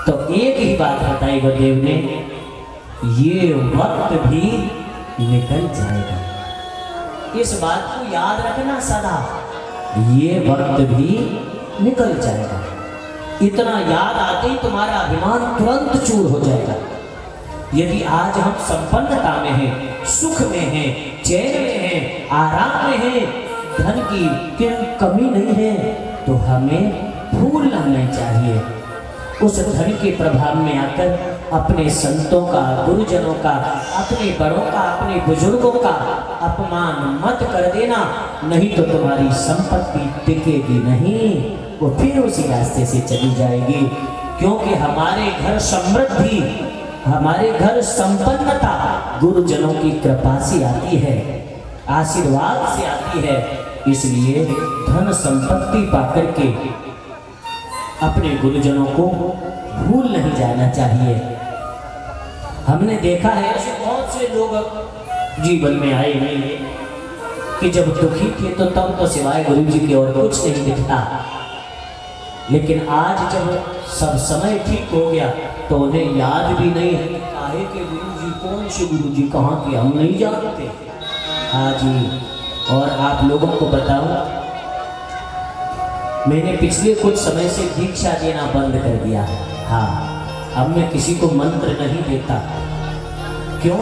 तो एक ही बात बताई गुरुदेव ने, ये वक्त भी निकल जाएगा। इस बात को याद रखना सदा, ये वक्त भी निकल जाएगा। इतना याद आते ही तुम्हारा अभिमान तुरंत चूर हो जाएगा। यदि आज हम संपन्नता में हैं, सुख में हैं, चैन में हैं, आराम में हैं, धन की कमी नहीं है, तो हमें भूलना नहीं चाहिए। उस धन के प्रभाव में आकर अपने संतों का, गुरुजनों का, अपने बड़ों का, अपने बुजुर्गों का अपमान मत कर देना, नहीं तो तुम्हारी संपत्ति टिकेगी नहीं, वो फिर उसी रास्ते से चली जाएगी। क्योंकि हमारे घर समृद्धि, हमारे घर संपन्नता गुरुजनों की कृपा से आती है, आशीर्वाद से आती है। इसलिए धन संपत्ति पाकर के अपने गुरुजनों को भूल नहीं जाना चाहिए। हमने देखा है ऐसे बहुत से लोग जीवन में आए नहीं कि जब दुखी थे तो तब तो सिवाय गुरु जी की और कुछ नहीं दिखता, लेकिन आज जब सब समय ठीक हो गया तो उन्हें याद भी नहीं है काहे के गुरु जी, कौन से गुरु जी, कहाँ के, हम नहीं जानते। हाँ जी, और आप लोगों को बताऊं, मैंने पिछले कुछ समय से दीक्षा देना बंद कर दिया है। हाँ, अब मैं किसी को मंत्र नहीं देता। क्यों?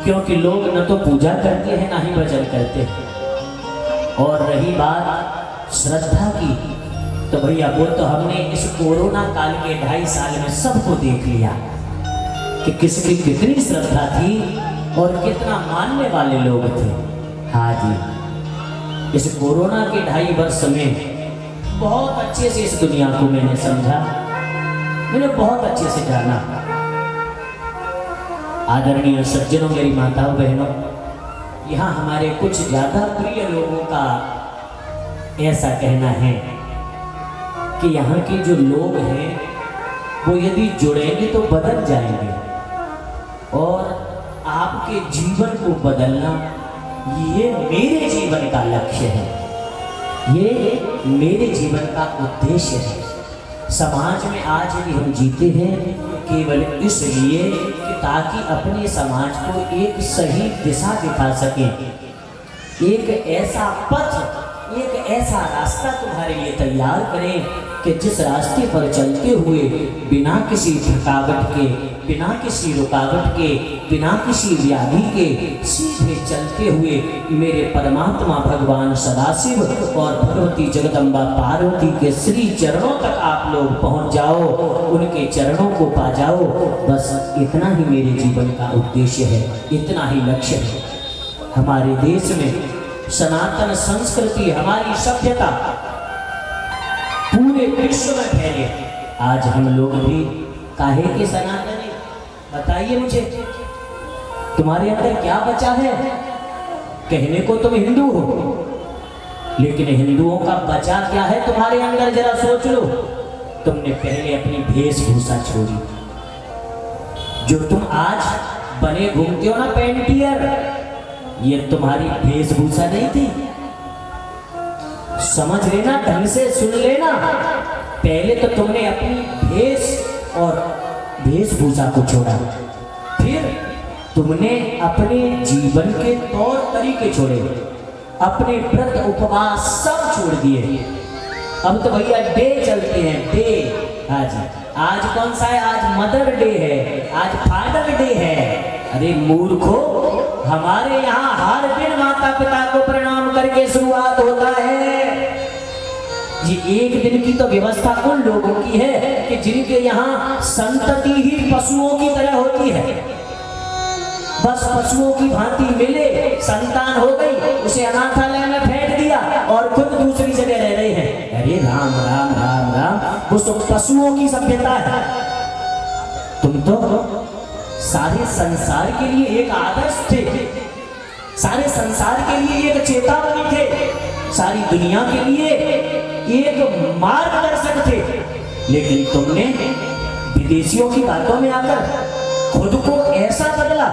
क्योंकि लोग न तो पूजा करते हैं ना ही भजन करते हैं। और रही बात श्रद्धा की, तो भैया वो तो हमने इस कोरोना काल के 2.5 साल में सबको देख लिया कि किसकी कितनी श्रद्धा थी और कितना मानने वाले लोग थे। हाँ जी, इस कोरोना के 2.5 वर्ष में बहुत अच्छे से इस दुनिया को मैंने समझा, मैंने बहुत अच्छे से जाना। आदरणीय सज्जनों, मेरी माताओं बहनों, यहाँ हमारे कुछ ज्यादा प्रिय लोगों का ऐसा कहना है कि यहाँ के जो लोग हैं वो यदि जुड़ेंगे तो बदल जाएंगे, और आपके जीवन को बदलना ये मेरे जीवन का लक्ष्य है, ये मेरे जीवन का उद्देश्य है। समाज में आज भी हम जीते हैं केवल इसलिए कि ताकि अपने समाज को एक सही दिशा दिखा सकें, एक ऐसा पथ, एक ऐसा रास्ता तुम्हारे लिए तैयार करें कि जिस रास्ते पर चलते हुए बिना किसी थकावट के, बिना किसी रुकावट के, बिना किसी व्याधि के सीधे चलते हुए मेरे परमात्मा भगवान सदाशिव और भगवती जगदम्बा पार्वती के श्री चरणों तक आप लोग पहुंच जाओ, उनके चरणों को पा जाओ। बस इतना ही मेरे जीवन का उद्देश्य है, इतना ही लक्ष्य है। हमारे देश में सनातन संस्कृति, हमारी सभ्यता पूरे विश्व में फैले। आज हम लोग भी काहे के सनातनी, बताइए मुझे, तुम्हारे अंदर क्या बचा है? कहने को तुम हिंदू हो, लेकिन हिंदुओं का बचा क्या है तुम्हारे अंदर, जरा सोच लो। तुमने पहले अपनी वेशभूषा छोड़ी, जो तुम आज बने घूमते हो ना पेंटियर, ये तुम्हारी वेशभूषा नहीं थी। समझ लेना, ढंग से सुन लेना, पहले तो तुमने अपनी भेष और वेशभूषा को छोड़ा, फिर तुमने अपने जीवन के तौर तरीके छोड़े, अपने व्रत उपवास सब छोड़ दिए। अब तो भैया डे चलते हैं, डे। आज कौन सा है? आज मदर डे है, आज फादर डे है। अरे मूर्खो, हमारे यहाँ हर दिन माता पिता को प्रणाम करके शुरुआत होता है। ये एक दिन की तो व्यवस्था उन लोगों की है कि जिनके यहाँ संतति ही पशुओं की तरह होती है। बस पशुओं की भांति मिले, संतान हो गई, उसे अनाथालय में फेंक दिया और खुद दूसरी जगह रह रहे हैं। अरे राम राम राम राम, वो तो पशुओं की सभ्यता है। तुम तो सारे संसार के लिए एक आदर्श थे, सारे संसार के लिए एक चेतावनी थे, सारी दुनिया के लिए एक मार्गदर्शक थे। लेकिन तुमने विदेशियों की बातों में आकर खुद को ऐसा बदला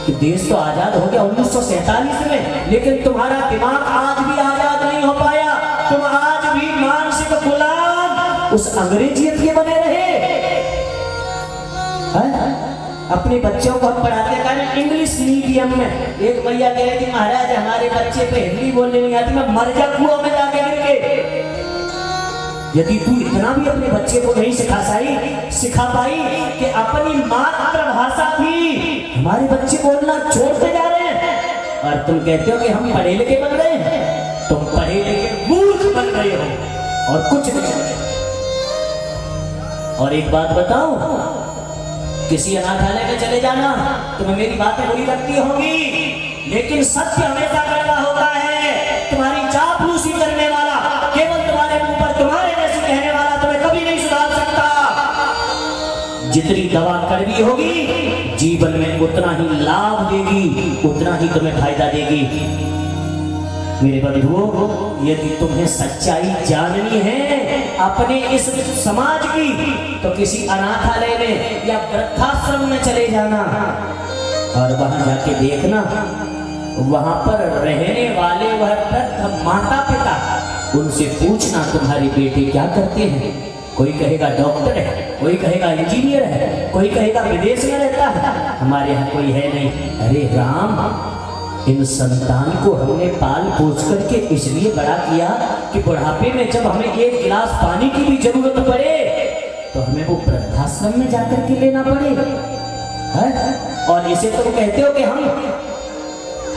कि देश तो आजाद हो गया 1947 में, लेकिन तुम्हारा दिमाग आज भी आजाद नहीं हो पाया। तुम आज भी मानसिक गुलाम उस अंग्रेजियत के बने रहे। अपने बच्चों को हम पढ़ाते हैं इंग्लिश मीडियम में। एक भैया कह रहे थे महाराज हमारे बच्चे पे हिंदी बोलने नहीं आती, मैं मर जा कुआं में जाके गिर के। यदि तू इतना भी अपने बच्चे को नहीं सिखा पाई कि अपनी मातृभाषा भी हमारे बच्चे बोलना छोड़ते जा रहे हैं, और तुम कहते हो कि हम पढ़े लिखे बन रहे हैं, तुम पढ़े लिखे मूर्ख बन गए हो और कुछ नहीं। और एक बात बताऊं, किसी अनाथालय में चले जाना, तुम्हें मेरी बातें बुरी लगती होंगी, लेकिन सत्य हमेशा कड़वा होता है। तुम्हारी चापलूसी करने वाला, केवल तुम्हारे मुंह पर तुम्हारे जैसे कहने वाला तुम्हें कभी नहीं सुधार सकता। जितनी दवा कड़वी होगी जीवन में उतना ही लाभ देगी, उतना ही तुम्हें फायदा देगी। मेरे बंधुओं, यदि तुम्हें सच्चाई जाननी है अपने इस समाज की, तो किसी अनाथालय में या वृद्धाश्रम में चले जाना और वहां जाके देखना, वहां पर रहने वाले वह वृद्ध माता पिता, उनसे पूछना तुम्हारे बेटे क्या करते हैं। कोई कहेगा डॉक्टर है, कोई कहेगा इंजीनियर है, कोई कहेगा विदेश में रहता है, हमारे यहाँ कोई है नहीं। अरे राम, इन संतान को हमने पाल पोस करके इसलिए बड़ा किया कि बुढ़ापे में जब हमें एक गिलास पानी की भी जरूरत पड़े तो हमें वो वृद्धाश्रम में जाकर के लेना पड़े है? और इसे तुम कहते हो कि हम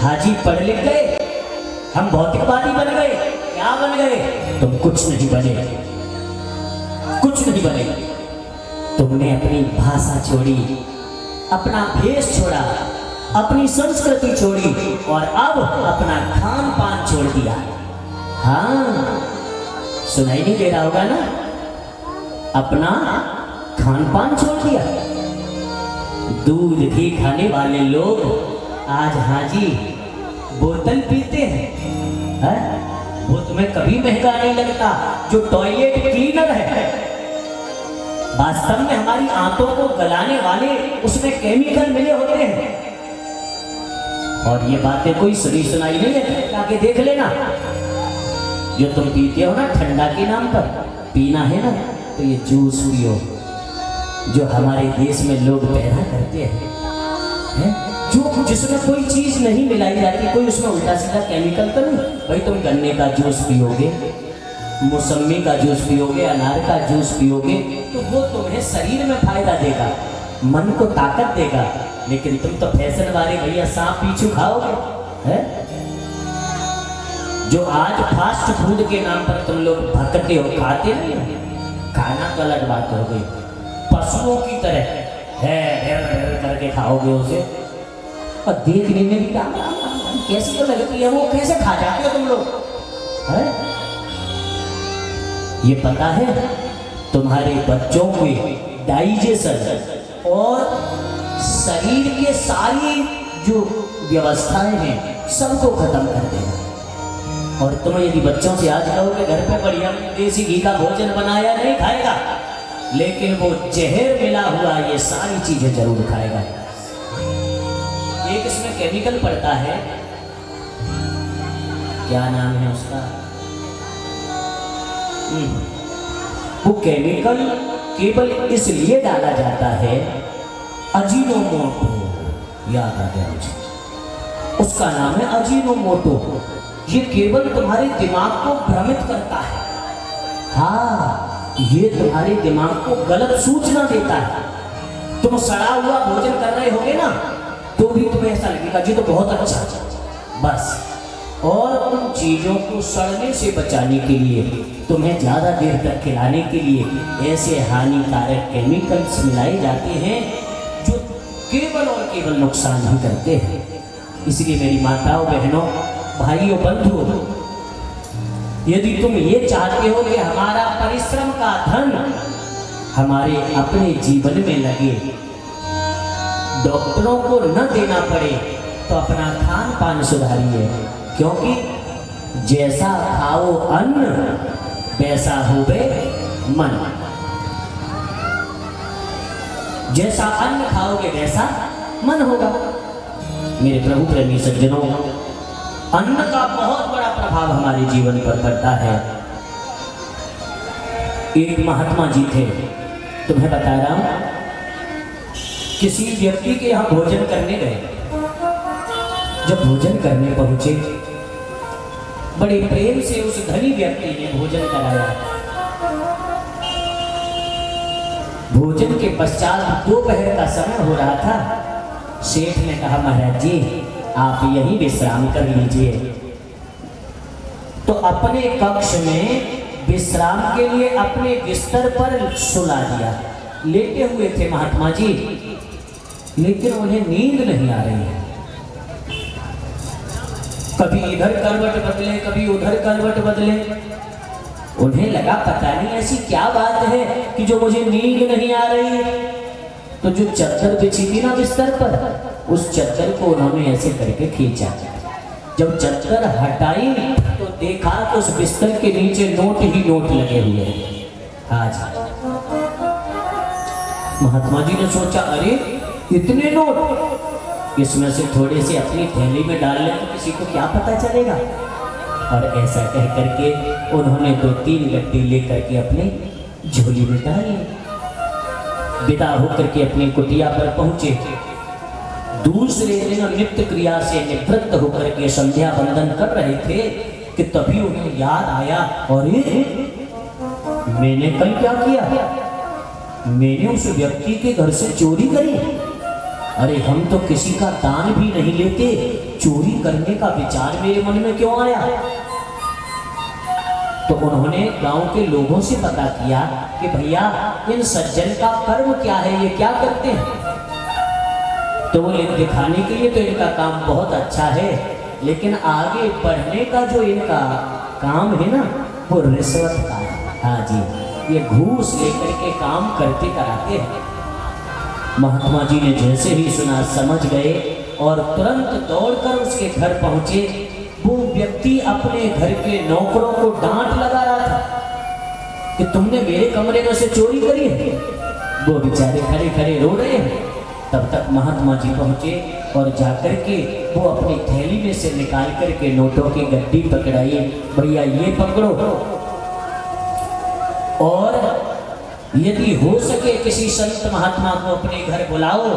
हाजी पढ़ लिख गए, हम भौतिकवादी बन गए। क्या बन गए? तुम कुछ नहीं बने, कुछ नहीं बने। तुमने अपनी भाषा छोड़ी, अपना भेष छोड़ा, अपनी संस्कृति छोड़ी और अब अपना खान पान छोड़ दिया। हाँ, सुनाई नहीं दे रहा होगा ना? अपना खान पान छोड़ दिया। दूध भी खाने वाले लोग आज हाजी बोतल पीते हैं, वो तुम्हें कभी महंगा नहीं लगता। जो टॉयलेट क्लीनर है, वास्तव में हमारी आंतों को गलाने वाले उसमें केमिकल मिले होते हैं। और ये बातें कोई सुनी सुनाई नहीं है, आके देख लेना। जो तुम पीते हो ना ठंडा के नाम पर, पीना है ना, तो ये जूस पियो जो हमारे देश में लोग पैदा करते हैं, जो जिसमें कोई चीज नहीं मिलाई जाती, कोई उसमें उल्टा सीधा केमिकल तो नहीं। भाई तुम गन्ने का जूस पियोगे, मौसमी का जूस पियोगे, अनार का जूस पियोगे, तो वो तुम्हें शरीर में फायदा देगा, मन को ताकत देगा। लेकिन तुम तो फैशन वाले भैया सांप पीछू खाओगे है? जो आज फास्ट फूड के नाम पर तुम लोग भटकते हो, खाते नहीं हो, खाना तो अलग बात हो गई, पशुओं की तरह है करके खाओगे उसे, और देखने में भी कैसी तो लगती है, वो कैसे खा जाते हो तुम लोग है? ये पता है तुम्हारे बच्चों के डाइजेशन और शरीर के सारी जो व्यवस्थाएं हैं सबको खत्म कर देगा। और तुम यदि बच्चों से आज कहोगे घर पे बढ़िया देसी घी का भोजन बनाया, नहीं खाएगा, लेकिन वो जहर मिला हुआ ये सारी चीजें जरूर खाएगा। एक इसमें केमिकल पड़ता है, क्या नाम है उसका, वो केमिकल केवल इसलिए डाला जाता है, अजीनोमोटो, याद आ गया मुझे, उसका नाम है अजीनोमोटो। ये केवल तुम्हारे दिमाग को भ्रमित करता है। हाँ, ये तुम्हारे दिमाग को गलत सूचना देता है। तुम सड़ा हुआ भोजन कर रहे होगे ना, तो भी तुम्हें ऐसा लगेगा जी तो बहुत अच्छा, बस। और उन चीजों को सड़ने से बचाने के लिए, तुम्हें ज्यादा देर तक खिलाने के लिए ऐसे हानिकारक केमिकल्स मिलाए जाते हैं जो केवल और केवल नुकसान ही करते हैं। इसलिए मेरी माताओं, बहनों, भाइयों, बंधुओं, यदि तुम ये चाहते हो कि हमारा परिश्रम का धन हमारे अपने जीवन में लगे, डॉक्टरों को न देना पड़े, तो अपना खान पान सुधारिए। क्योंकि जैसा खाओ अन्न वैसा होवे मन। जैसा अन्न खाओगे वैसा मन होगा। मेरे प्रभु प्रेमी सज्जनों, अन्न का बहुत बड़ा प्रभाव हमारे जीवन पर पड़ता है। एक महात्मा जी थे, तुम्हें बता रहा हूं, किसी व्यक्ति के यहाँ भोजन करने गए। जब भोजन करने पहुंचे, बड़े प्रेम से उस धनी व्यक्ति ने भोजन कराया। भोजन के पश्चात दोपहर का समय हो रहा था। सेठ ने कहा, महाराज जी आप यहीं विश्राम कर लीजिए। तो अपने कक्ष में विश्राम के लिए अपने बिस्तर पर सुला दिया। लेटे हुए थे महात्मा जी, लेकिन उन्हें नींद नहीं आ रही है। कभी इधर करवट बदले, कभी उधर करवट बदले। उन्हें लगा पता नहीं ऐसी क्या बात है कि जो मुझे नींद नहीं आ रही है। तो जो चादर बिछी थी ना बिस्तर पर, उस चादर को उन्होंने ऐसे करके खींचा। जब चादर हटाई तो देखा कि उस बिस्तर के नीचे नोट ही नोट लगे हुए हैं। आज महात्मा जी ने सोचा, अरे इतने नोट, इसमें से थोड़े से अपनी थैली में डाल ले तो किसी को क्या पता चलेगा। और ऐसा कह करके उन्होंने 2-3 गड्ढे लेकर के अपने झोली में डाले। विदा होकर के अपनी कुटिया पर पहुंचे। दूसरे दिन नित्य क्रिया से निवृत्त होकर के संध्या बंदन कर रहे थे कि तभी उन्हें याद आया, अरे मैंने कल क्या किया, मैंने उस व्यक्ति के घर से चोरी करी। अरे हम तो किसी का दान भी नहीं लेते, चोरी करने का विचार मेरे मन में क्यों आया। तो उन्होंने गांव के लोगों से पता किया कि भैया इन सज्जन का कर्म क्या है, ये क्या करते हैं। तो वो दिखाने के लिए तो इनका काम बहुत अच्छा है, लेकिन आगे बढ़ने का जो इनका काम है ना, वो रिश्वत का है। हाँ जी, ये घूस लेकर के काम करते कराते हैं। महात्मा जी ने जैसे ही सुना समझ गए और तुरंत दौड़कर उसके घर पहुंचे। वो व्यक्ति अपने घर के नौकरों को डांट लगा रहा था कि तुमने मेरे कमरे में से चोरी करी है। वो बेचारे खड़े खड़े रो रहे हैं। तब तक महात्मा जी पहुंचे और जाकर के वो अपनी थैली में से निकाल करके नोटों की गड्डी पकड़ाई। भैया ये पकड़ो, और यदि हो सके किसी संत महात्मा को अपने घर बुलाओ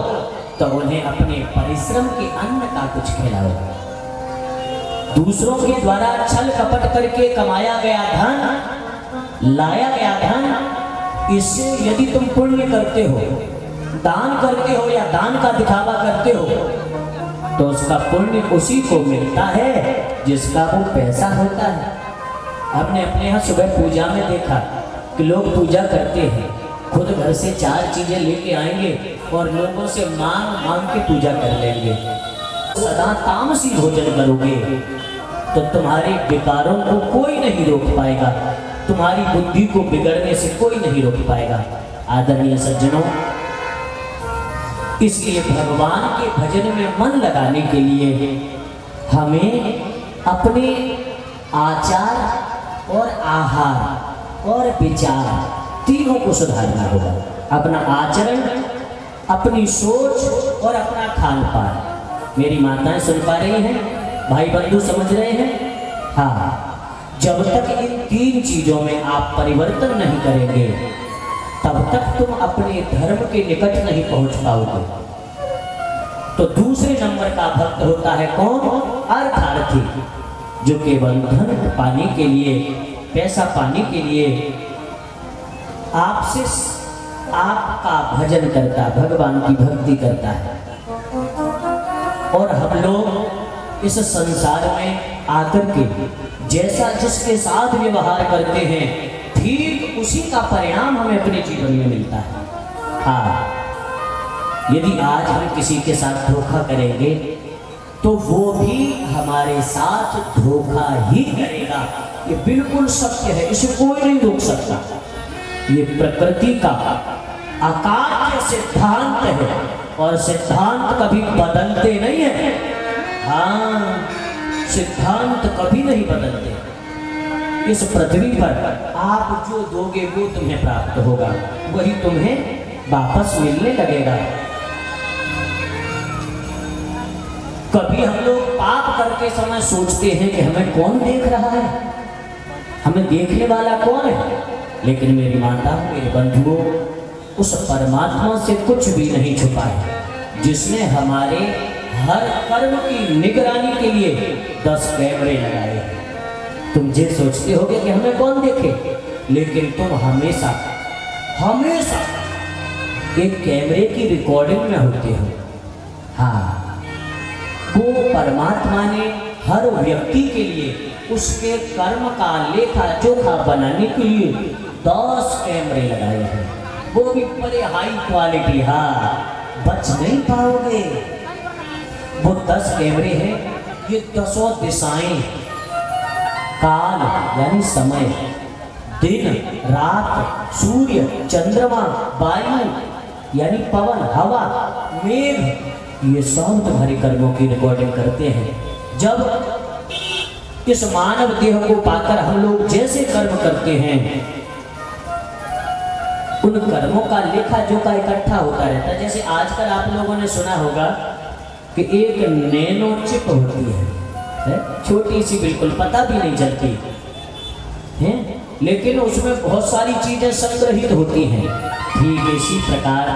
तो उन्हें अपने परिश्रम के अन्न का कुछ खिलाओ। दूसरों के द्वारा छल कपट करके कमाया गया धन, लाया गया धन, इससे यदि तुम पुण्य करते हो, दान करते हो या दान का दिखावा करते हो, तो उसका पुण्य उसी को मिलता है जिसका वो पैसा होता है। हमने अपने यहाँ सुबह पूजा में देखा कि लोग पूजा करते हैं, खुद घर से 4 चीजें लेके आएंगे और लोगों से मांग मांग के पूजा कर लेंगे। सदा तामसी भोजन करोगे तो तुम्हारे विकारों को कोई नहीं रोक पाएगा, तुम्हारी बुद्धि को बिगड़ने से कोई नहीं रोक पाएगा। आदरणीय सज्जनों, इसलिए भगवान के भजन में मन लगाने के लिए हमें अपने आचार और आहार और विचार तीनों को सुधारना होगा। अपना आचरण, अपनी सोच और अपना खान पान। मेरी माताएं सुन पा रही हैं, भाई बंधु समझ रहे हैं। हाँ, जब तक इन 3 चीजों में आप परिवर्तन नहीं करेंगे तब तक तुम अपने धर्म के निकट नहीं पहुंच पाओगे। तो दूसरे नंबर का भक्त होता है कौन? अर्थार्थी, जो केवल धन पाने के लिए, पैसा पाने के लिए आपसे आपका भजन करता, भगवान की भक्ति करता है। और हम लोग इस संसार में आकर के जैसा जिसके साथ व्यवहार करते हैं, ठीक उसी का परिणाम हमें अपने जीवन में मिलता है। हाँ, यदि आज हम किसी के साथ धोखा करेंगे तो वो भी हमारे साथ धोखा ही करेगा। ये बिल्कुल सत्य है, इसे कोई नहीं रोक सकता। ये प्रकृति का अकार्य सिद्धांत है और सिद्धांत कभी बदलते नहीं है। हाँ, सिद्धांत कभी नहीं बदलते। इस पृथ्वी पर आप जो दोगे वो तुम्हें प्राप्त होगा, वही तुम्हें वापस मिलने लगेगा। कभी हम लोग पाप करते समय सोचते हैं कि हमें कौन देख रहा है, हमें देखने वाला कौन है। लेकिन मेरी माता, मेरे बंधुओं, उस परमात्मा से कुछ भी नहीं छुपा है, जिसने हमारे हर कर्म की निगरानी के लिए 10 कैमरे लगाए हैं। तुम ये सोचते होगे कि हमें कौन देखे, लेकिन तुम हमेशा हमेशा एक कैमरे की रिकॉर्डिंग में होते हो। हाँ, वो परमात्मा ने हर व्यक्ति के लिए उसके कर्म का लेखा जोखा बनाने के लिए 10 कैमरे लगाए हैं, वो भी बड़े हाई क्वालिटी। हाँ, बच नहीं पाओगे। वो 10 कैमरे हैं, ये 10 दिशाएं, काल यानी समय, दिन रात, सूर्य चंद्रमा, वायु यानी पवन हवा, मेघ, ये सब तुम्हारे कर्मों की रिकॉर्डिंग करते हैं। जब इस मानव देह को पाकर हम लोग जैसे कर्म करते हैं, उन कर्मों का लेखा जोखा इकट्ठा होता रहता है। जैसे आजकल आप लोगों ने सुना होगा कि एक नैनो चिप होती है, छोटी सी, बिल्कुल पता भी नहीं चलती है, लेकिन उसमें बहुत सारी चीजें संग्रहित होती हैं। ठीक इसी प्रकार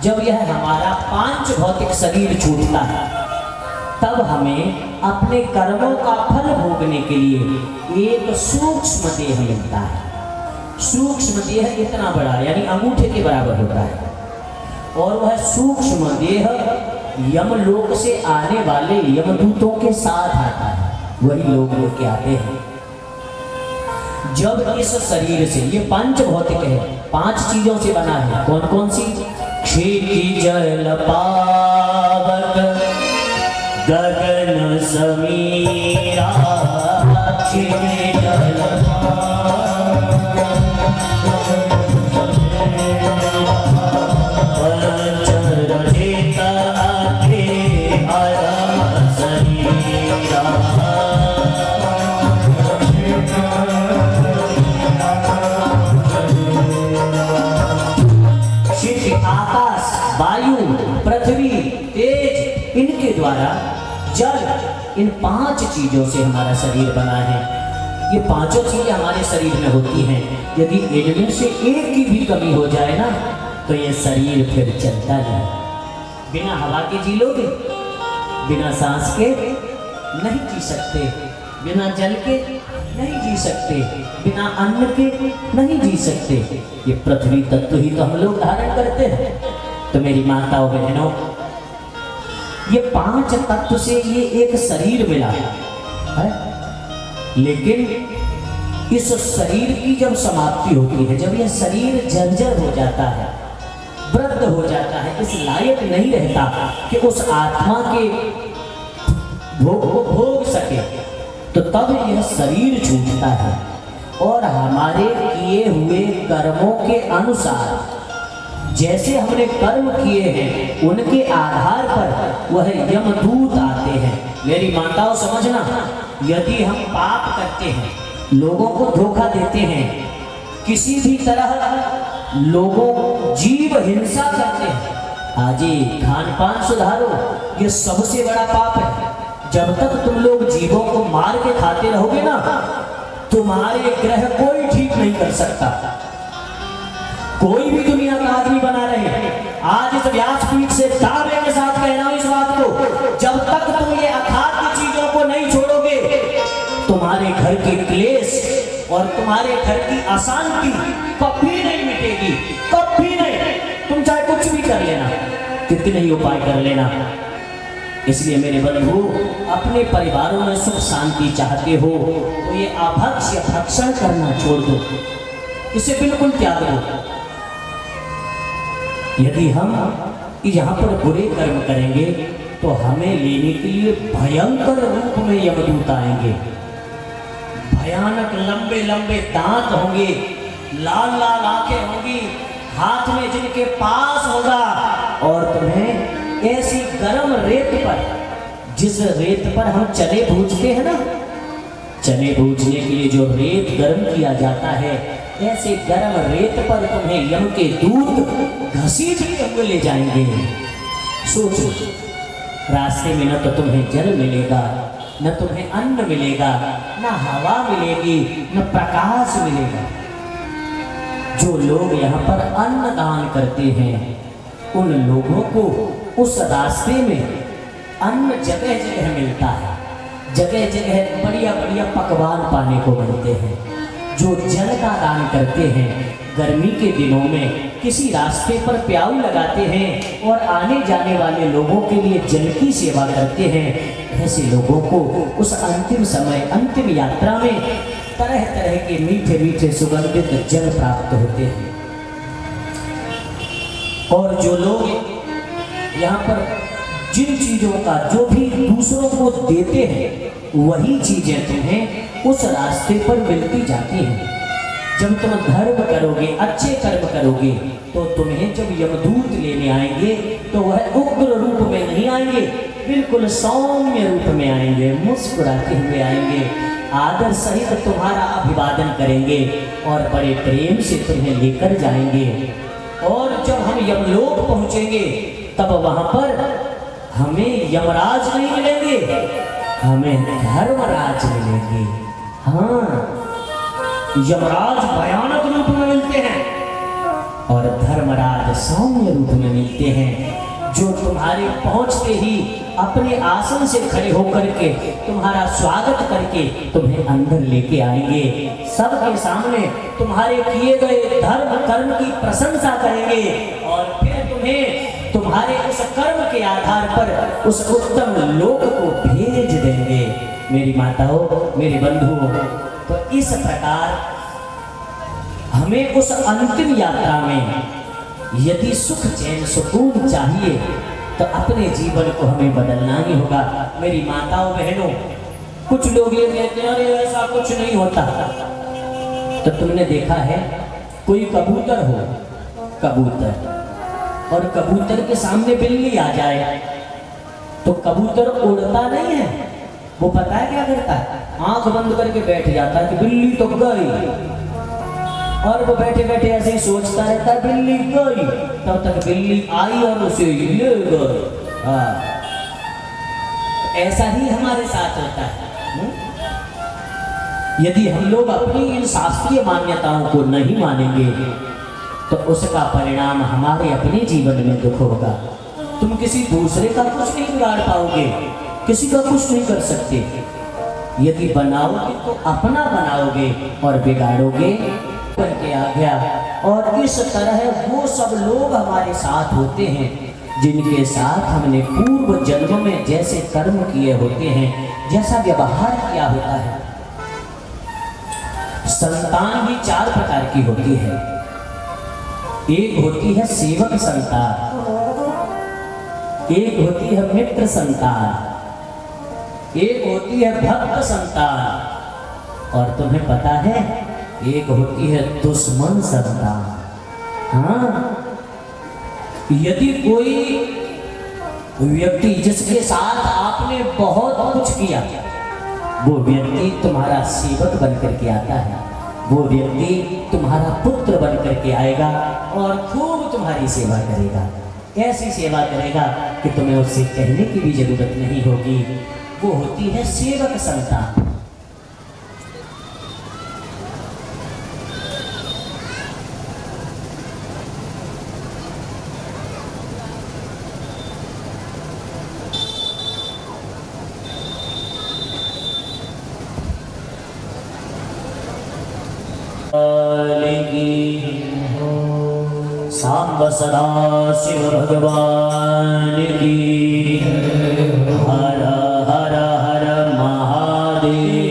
जब यह हमारा 5 भौतिक शरीर छूटता है, तब हमें अपने कर्मों का फल भोगने के लिए एक सूक्ष्म देह मिलता है। सूक्ष्म देह इतना बड़ा यानी अंगूठे के बराबर होता है, और वह सूक्ष्म देह यमलोक से आने वाले यमदूतों के साथ आता है, वही लोग लेके आते हैं। जब इस शरीर से, ये 5 भौतिक है, 5 चीजों से बना है। कौन कौन सी? क्षिति जल पावक गगन समीरा, क्षिति जल वायु, पृथ्वी, तेज, इनके द्वारा जल, इन 5 चीजों से हमारा शरीर बना है। ये 5 चीजें हमारे शरीर में होती हैं। यदि इनमें से एक की भी कमी हो जाए ना, तो ये शरीर फिर चलता नहीं। बिना हवा के जी लोगे, बिना सांस के नहीं जी सकते, बिना जल के नहीं जी सकते, बिना अन्न के नहीं जी सकते। ये पृथ्वी तत्व ही तो हम लोग धारण करते हैं। तो मेरी माताओं बहनों, ये 5 तत्व से ये एक शरीर मिला है, लेकिन इस शरीर की जब समाप्ति होती है, जब यह शरीर जर्जर हो जाता है, वृद्ध हो जाता है, इस लायक नहीं रहता कि उस आत्मा के भोग को भोग सके, तो तब यह शरीर छूटता है। और हमारे किए हुए कर्मों के अनुसार जैसे हमने कर्म किए हैं, उनके आधार पर वह यमदूत आते हैं। मेरी माताओं समझना, यदि हम पाप करते हैं, लोगों को धोखा देते हैं, किसी भी तरह लोगों जीव हिंसा करते हैं, आजी खान पान सुधारो, ये सबसे बड़ा पाप है। जब तक तुम लोग जीवों को मार के खाते रहोगे ना, तुम्हारे ग्रह कोई ठीक नहीं कर सकता। कोई भी दुनिया का आदमी बना रहे, आज इस व्यासपीठ से दावे के साथ कह रहा हूं इस बात को, जब तक तुम ये अखाद्य चीजों को नहीं छोड़ोगे, तुम्हारे घर के क्लेश और तुम्हारे घर की अशांति कभी नहीं मिटेगी, कभी नहीं। तुम चाहे कुछ भी कर लेना, कितने ही उपाय कर लेना। इसलिए मेरे बंधु, अपने परिवारों में सुख शांति चाहते हो तो ये अभक्ष्य भक्षण करना छोड़ दो, इसे बिल्कुल त्याग दो। यदि हम यहाँ पर बुरे कर्म करेंगे तो हमें लेने के लिए भयंकर रूप में यमदूत आएंगे। भयानक लंबे लंबे दांत होंगे, लाल लाल आंखें होंगी, हाथ में जिनके पास होगा, और तुम्हें ऐसी गर्म रेत पर, जिस रेत पर हम चने भूजते हैं ना, चने भूजने के लिए जो रेत गर्म किया जाता है, ऐसे गर्म रेत पर तुम्हें यम के दूत घसीटते हुए ले जाएंगे। सोचो, रास्ते में न तो तुम्हें जल मिलेगा, न तुम्हें अन्न मिलेगा, न हवा मिलेगी, न प्रकाश मिलेगा। जो लोग यहाँ पर अन्न दान करते हैं उन लोगों को उस रास्ते में अन्न जगह जगह मिलता है, जगह जगह बढ़िया बढ़िया पकवान पाने को मिलते हैं। जो जल का दान करते हैं, गर्मी के दिनों में किसी रास्ते पर प्याऊ लगाते हैं और आने जाने वाले लोगों के लिए जल की सेवा करते हैं, ऐसे लोगों को उस अंतिम समय अंतिम यात्रा में तरह तरह के मीठे मीठे सुगंधित जल प्राप्त होते हैं। और जो लोग यहाँ पर जिन चीज़ों का जो भी दूसरों को देते हैं वही चीज़ें तुम्हें उस रास्ते पर मिलती जाती हैं। जब तुम धर्म करोगे, अच्छे कर्म करोगे, तो तुम्हें जब यमदूत लेने आएंगे तो वह उग्र रूप में नहीं आएंगे, बिल्कुल सौम्य रूप में आएंगे, मुस्कुराते हुए आएंगे, आदर सहित तुम्हारा अभिवादन करेंगे और बड़े प्रेम से तुम्हें लेकर जाएंगे। और जब हम यमलोक पहुंचेंगे तब वहां पर हमें यमराज नहीं मिलेंगे, हमें धर्मराज मिलेंगे। हाँ, यमराज भयानक रूप में मिलते हैं और धर्मराज सौम्य रूप में मिलते हैं, जो तुम्हारे पहुंचते ही अपने आसन से खड़े होकर के तुम्हारा स्वागत करके तुम्हें अंदर लेके आएंगे, सबके सामने तुम्हारे किए गए धर्म कर्म की प्रशंसा करेंगे और फिर तुम्हें तुम्हारे उस कर्म के आधार पर उस उत्तम लोक को भेज देंगे। मेरी माताओं, मेरे बंधुओं, तो इस प्रकार हमें उस अंतिम यात्रा में यदि सुख चैन सुकून चाहिए तो अपने जीवन को हमें बदलना ही होगा। मेरी माताओं बहनों, कुछ लोग ये कहते हैं अरे ऐसा कुछ नहीं होता। तो तुमने देखा है कोई कबूतर हो, कबूतर, और कबूतर के सामने बिल्ली आ जाए तो कबूतर उड़ता नहीं है, वो पता है क्या करता है, आंख बंद करके बैठ जाता है कि बिल्ली तो गई, और वो बैठे बैठे ऐसे ही सोचता रहता है बिल्ली गई, तब तक बिल्ली आई और उसे ले गई। ऐसा ही हमारे साथ होता है। यदि हम लोग अपनी इन शास्त्रीय मान्यताओं को नहीं मानेंगे तो उसका परिणाम हमारे अपने जीवन में दुख होगा। तुम किसी दूसरे का कुछ नहीं बिगाड़ पाओगे, किसी का कुछ नहीं कर सकते। यदि बनाओगे तो अपना बनाओगे और बिगाड़ोगे करके आ गया। और इस तरह वो सब लोग हमारे साथ होते हैं जिनके साथ हमने पूर्व जन्म में जैसे कर्म किए होते हैं, जैसा व्यवहार किया होता है। संतान भी 4 प्रकार की होती है। एक होती है सेवक संतान, एक होती है मित्र संतान, एक होती है भक्त संतान, और तुम्हें पता है एक होती है दुश्मन संतान। हाँ, यदि कोई व्यक्ति जिसके साथ आपने बहुत कुछ किया, वो व्यक्ति तुम्हारा सेवक बनकर के आता है, वो व्यक्ति तुम्हारा पुत्र बनकर के आएगा और खूब तुम्हारी सेवा करेगा। ऐसी सेवा करेगा कि तुम्हें उससे कहने की भी जरूरत नहीं होगी। वो होती है सेवक संतान। सांब सदा शिव भगवान की। हर हर हर महादेव।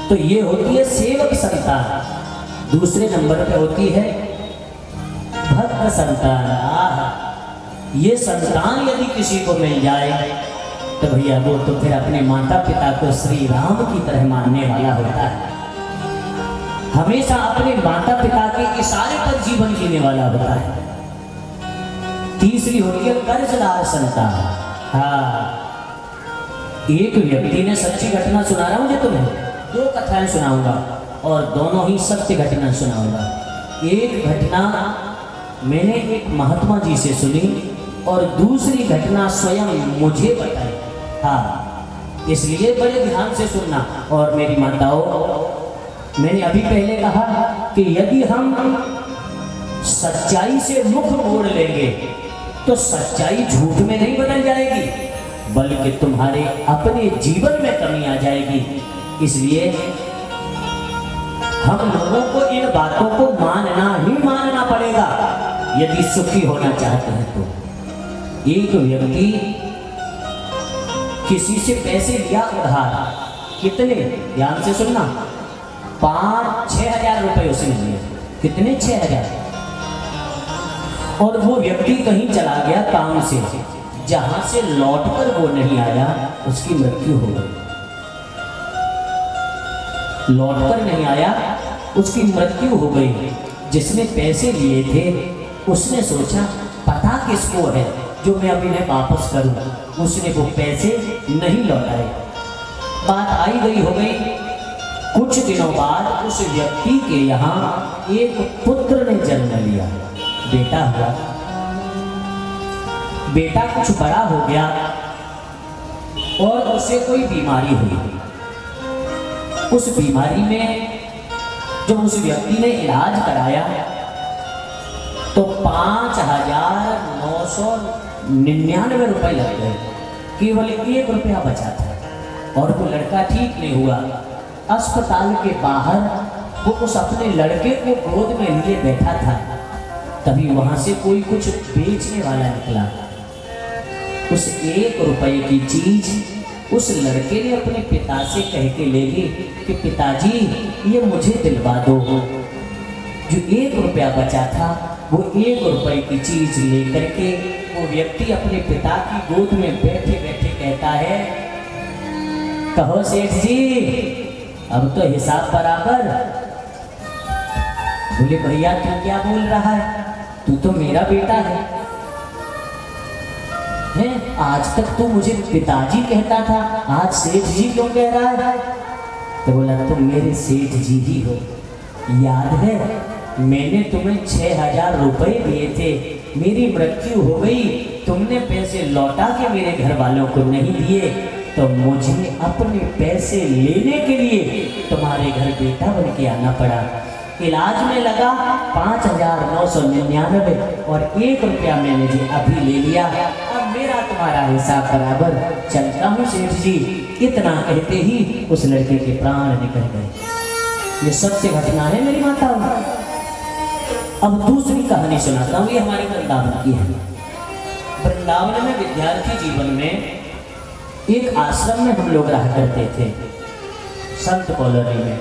तो ये होती है सेवक संतान। दूसरे नंबर पे होती है भक्त संतान। ये संतान यदि किसी को मिल जाए तो भैया वो तो फिर अपने माता पिता को श्री राम की तरह मानने वाला होता है, हमेशा अपने माता पिता के इशारे पर जीवन जीने वाला होता है। तीसरी होती है कर्जदार संतान। हाँ, एक व्यक्ति ने सच्ची घटना सुना रहा हूं जो तुम्हें, 2 कथाएं सुनाऊंगा और दोनों ही सत्य घटना सुनाऊंगा। एक घटना मैंने एक महात्मा जी से सुनी और दूसरी घटना स्वयं मुझे बताई। हाँ, इसलिए बड़े ध्यान से सुनना। और मेरी माताओं, मैंने अभी पहले कहा कि यदि हम सच्चाई से मुख मोड़ लेंगे तो सच्चाई झूठ में नहीं बदल जाएगी, बल्कि तुम्हारे अपने जीवन में कमी आ जाएगी। इसलिए हम लोगों को इन बातों को मानना पड़ेगा यदि सुखी होना चाहते हैं तो। एक व्यक्ति किसी से पैसे लिया उधार, कितने, ध्यान से सुनना, 5-6 हजार रुपए उसने लिए। कितने? 6 हजार। और वो व्यक्ति कहीं चला गया काम से, जहां से लौटकर वो नहीं आया, उसकी मृत्यु हो गई। लौटकर नहीं आया, उसकी मृत्यु हो गई। जिसने पैसे लिए थे उसने सोचा पता किसको है जो मैं अभी इन्हें वापस करूं। उसने वो पैसे नहीं लौटाए। बात आई गई हो गई। कुछ दिनों बाद उस व्यक्ति के यहाँ एक पुत्र ने जन्म लिया, बेटा हुआ। बेटा कुछ बड़ा हो गया और उसे कोई बीमारी हुई। उस बीमारी में जब उस व्यक्ति ने इलाज कराया तो 5,999 रुपए लग गए। केवल 1 रुपया बचा था और वो लड़का ठीक नहीं हुआ। अस्पताल के बाहर वो उस अपने लड़के को गोद में लिए बैठा था, तभी वहां से कोई कुछ बेचने वाला निकला। उस 1 रुपए की चीज उस लड़के ने अपने पिता से कह के ले ली कि पिताजी ये मुझे दिलवा दो। जो 1 रुपया बचा था वो 1 रुपए की चीज लेकर के वो व्यक्ति अपने पिता की गोद में बैठे बैठे कहता है, कहो सेठ जी अब तो हिसाब बराबर। बोले भैया तू क्या बोल रहा है, तू तो मेरा बेटा है। आज तक तू मुझे पिताजी कहता था, आज सेठ जी क्यों कह रहा है? तो बोला तुम मेरे सेठ जी ही हो। याद है मैंने तुम्हें 6,000 रुपए दिए थे, मेरी मृत्यु हो गई, तुमने पैसे लौटा के मेरे घर वालों को नहीं दिए, तो मुझे अपने पैसे लेने के लिए तुम्हारे घर बेटा बन के आना पड़ा। इलाज में लगा 5,999 और 1 रुपया मैंने जो अभी ले लिया। अब मेरा तुम्हारा हिसाब बराबर। चलता हूँ सेठ जी। इतना कहते ही उस लड़के के प्राण निकल गए। ये सत्य घटना है मेरी माताओं। अब दूसरी कहानी सुनाता हूँ, ये हमारी वृंदावन की है। वृंदावन में विद्यार्थी जीवन में एक आश्रम में हम लोग रहा करते थे, संत कॉलोनी में।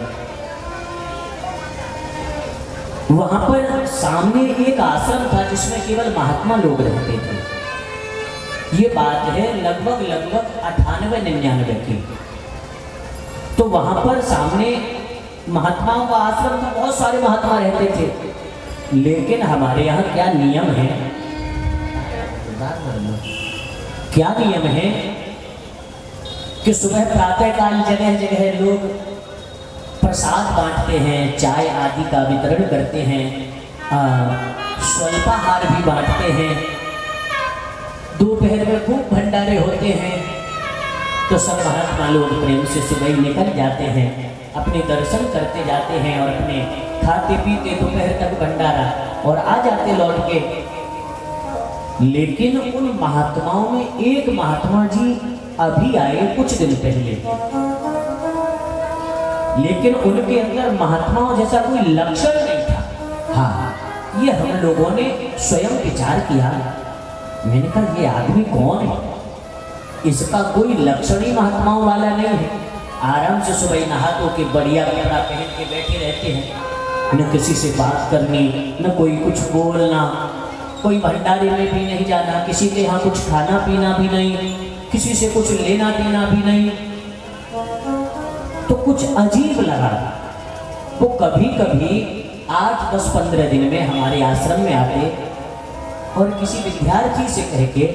वहां पर सामने एक आश्रम था जिसमें केवल महात्मा लोग रहते थे। ये बात है लगभग 98-99 की। तो वहां पर सामने महात्माओं का आश्रम था, बहुत सारे महात्मा रहते थे। लेकिन हमारे यहाँ क्या नियम है, क्या नियम है कि सुबह प्रातःकाल जगह जगह लोग प्रसाद बांटते हैं, चाय आदि का वितरण करते हैं, स्वल्पाहार भी बांटते हैं। दोपहर में खूब भंडारे होते हैं। तो सब महात्मा लोग प्रेम से सुबह ही निकल जाते हैं, अपने दर्शन करते जाते हैं और अपने खाते पीते दोपहर तक भंडारा और आ जाते लौट के। लेकिन उन महात्माओं में एक महात्मा जी अभी आए कुछ दिन पहले, लेकिन उनके अंदर महात्माओं जैसा कोई लक्षण नहीं था। हाँ, ये हम लोगों ने स्वयं विचार किया। मैंने कहा ये आदमी कौन है, इसका कोई लक्षण ही महात्माओं वाला नहीं है। आराम से सुबह नहा धो के बढ़िया कपड़ा पहन के बैठे रहते हैं, न किसी से बात करनी, न कोई कुछ बोलना, कोई भंडारे में भी नहीं जाना, किसी के यहाँ कुछ खाना पीना भी नहीं, किसी से कुछ लेना देना भी नहीं। तो कुछ अजीब लगा। वो कभी कभी 8, 10, 15 दिन में हमारे आश्रम में आते और किसी विद्यार्थी से कह के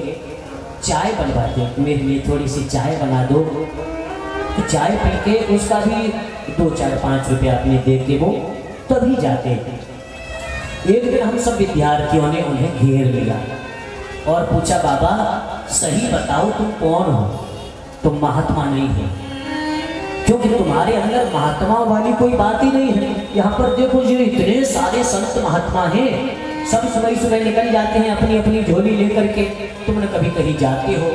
चाय बनवाते, मेरे लिए थोड़ी सी चाय बना दो। तो चाय पी के उसका भी 2, 4, 5 रुपया अपने दे के वो तभी जाते। एक दिन हम सब विद्यार्थियों ने उन्हें घेर लिया और पूछा, बाबा सही बताओ तुम कौन हो? तुम महात्मा नहीं हो। क्यों क्योंकि तुम्हारे अंदर महात्माओं वाली कोई बात ही नहीं है। यहाँ पर देखो जो इतने सारे संत महात्मा हैं, सब सुबह सुबह निकल जाते हैं अपनी अपनी झोली लेकर के। तुम न कभी कहीं जाते हो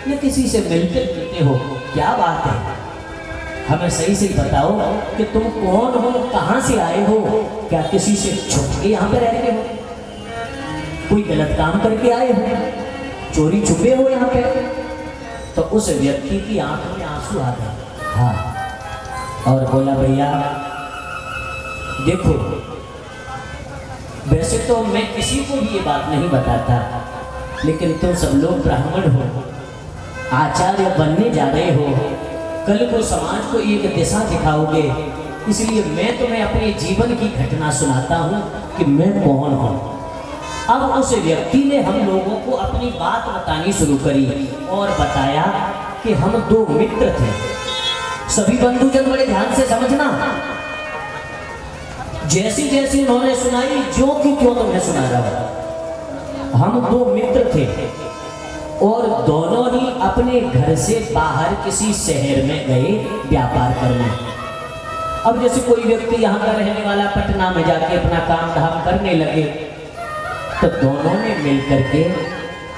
न किसी से मिलते जुलते हो, क्या बात है? हमें सही से बताओ कि तुम कौन हो, कहाँ से आए हो? क्या किसी से छुप के यहाँ पे रहते हो? कोई गलत काम करके आए हो? चोरी छुपे हो यहाँ पे? तो उस व्यक्ति की आंख में आंसू आ गए। हाँ, और बोला भैया देखो, वैसे तो मैं किसी को भी ये बात नहीं बताता, लेकिन तुम सब लोग ब्राह्मण हो, आचार्य बनने जा रहे हो, कल को समाज को एक दिशा दिखाओगे, इसलिए मैं तुम्हें अपने जीवन की घटना सुनाता हूँ कि मैं कौन हूँ। अब उस व्यक्ति ने हम लोगों को अपनी बात बतानी शुरू करी और बताया कि हम दो मित्र थे। सभी बंधुजन बड़े ध्यान से समझना, जैसी जैसी उन्होंने सुनाई जो कि क्यों तुम्हें सुना रहा हूं। हम दो मित्र थे और दोनों ही अपने घर से बाहर किसी शहर में गए व्यापार करने। अब जैसे कोई व्यक्ति यहाँ का रहने वाला पटना में जाके अपना काम धाम करने लगे, तो दोनों ने मिलकर के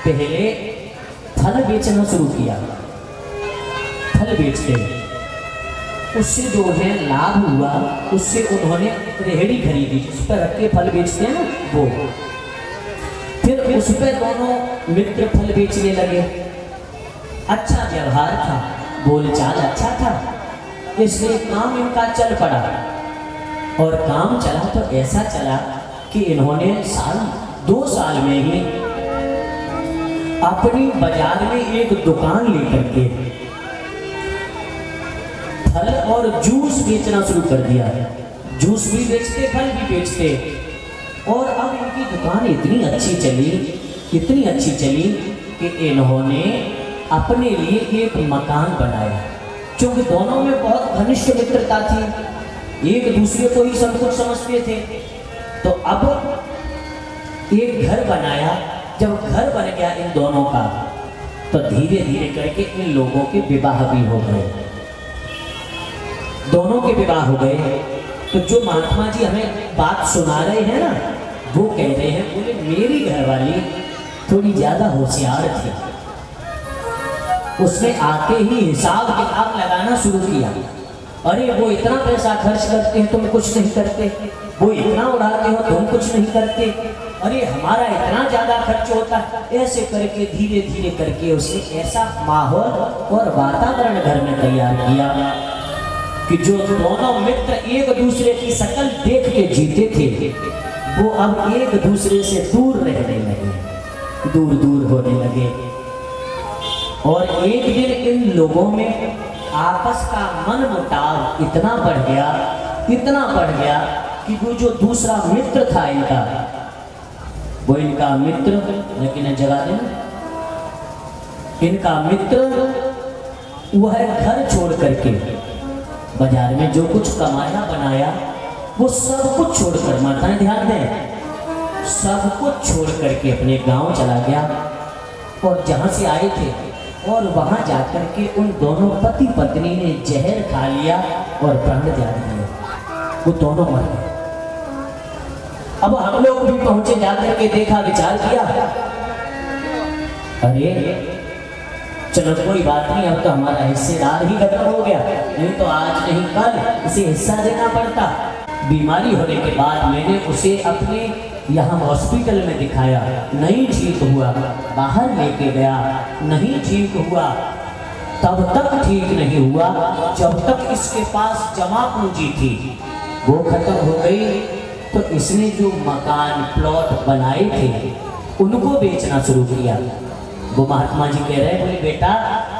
पहले फल बेचना शुरू किया। फल बेचते उससे जो है लाभ हुआ, उससे उन्होंने रेहड़ी खरीदी जिस पर रख के फल बेचते हैं ना वो। फिर उस पर दोनों मित्र फल बेचने लगे। अच्छा व्यवहार था, बोलचाल अच्छा था, इसलिए काम इनका चल पड़ा। और काम चला तो ऐसा चला कि इन्होंने 2 साल में ही अपनी बाजार में एक दुकान लेकर के फल और जूस बेचना शुरू कर दिया। जूस भी बेचते, फल भी बेचते। और अब इनकी दुकान इतनी अच्छी चली कि इन्होंने अपने लिए एक मकान बनाया। क्योंकि दोनों में बहुत घनिष्ठ मित्रता थी, एक दूसरे को ही सब कुछ समझते थे, तो अब एक घर बनाया। जब घर बन गया इन दोनों का, तो धीरे धीरे करके इन लोगों के विवाह भी हो गए। दोनों के विवाह हो गए। तो जो महात्मा जी हमें बात सुना रहे हैं ना, वो कह रहे हैं, बोले मेरी घरवाली थोड़ी ज्यादा होशियार थी। उसने आते ही हिसाब किताब लगाना शुरू किया। अरे वो इतना पैसा खर्च करते हैं, तुम कुछ नहीं करते, वो इतना उड़ाते हो, तुम कुछ नहीं करते, अरे हमारा इतना ज्यादा खर्च होता। ऐसे करके धीरे धीरे करके उसने ऐसा माहौल और वातावरण घर में तैयार किया कि जो दोनों मित्र एक दूसरे की शक्ल देख के जीते थे, वो अब एक दूसरे से दूर रहने लगे, दूर दूर होने लगे। और एक दिन इन लोगों में आपस का मन मुटाव इतना बढ़ गया कि वो जो दूसरा मित्र था इनका, वो इनका मित्र, लेकिन जगा देना, इनका मित्र वह घर छोड़ करके बाजार में जो कुछ कमाया बनाया वो सब कुछ छोड़कर, माताएं ध्यान दें, सब कुछ छोड़ करके अपने गांव चला गया। और जहां से आए थे और वहां जाकर के उन दोनों पति पत्नी ने जहर खा लिया और प्राण त्याग दिए। वो दोनों मर गए। अब हम लोग भी पहुंचे, जाकर के देखा, विचार किया, अरे चलो कोई बात नहीं, अब तो हमारा हिस्सेदार ही खत्म हो गया, नहीं तो आज नहीं कल इसे हिस्सा देना पड़ता। बीमारी होने के बाद मैंने उसे अपने यहाँ हॉस्पिटल में दिखाया, नहीं ठीक हुआ, बाहर लेके गया, नहीं ठीक हुआ, तब तक ठीक नहीं हुआ जब तक इसके पास जमा पूंजी थी वो खत्म हो गई। तो इसने जो मकान प्लॉट बनाए थे उनको बेचना शुरू किया। वो महात्मा जी कह रहे, बोले बेटा,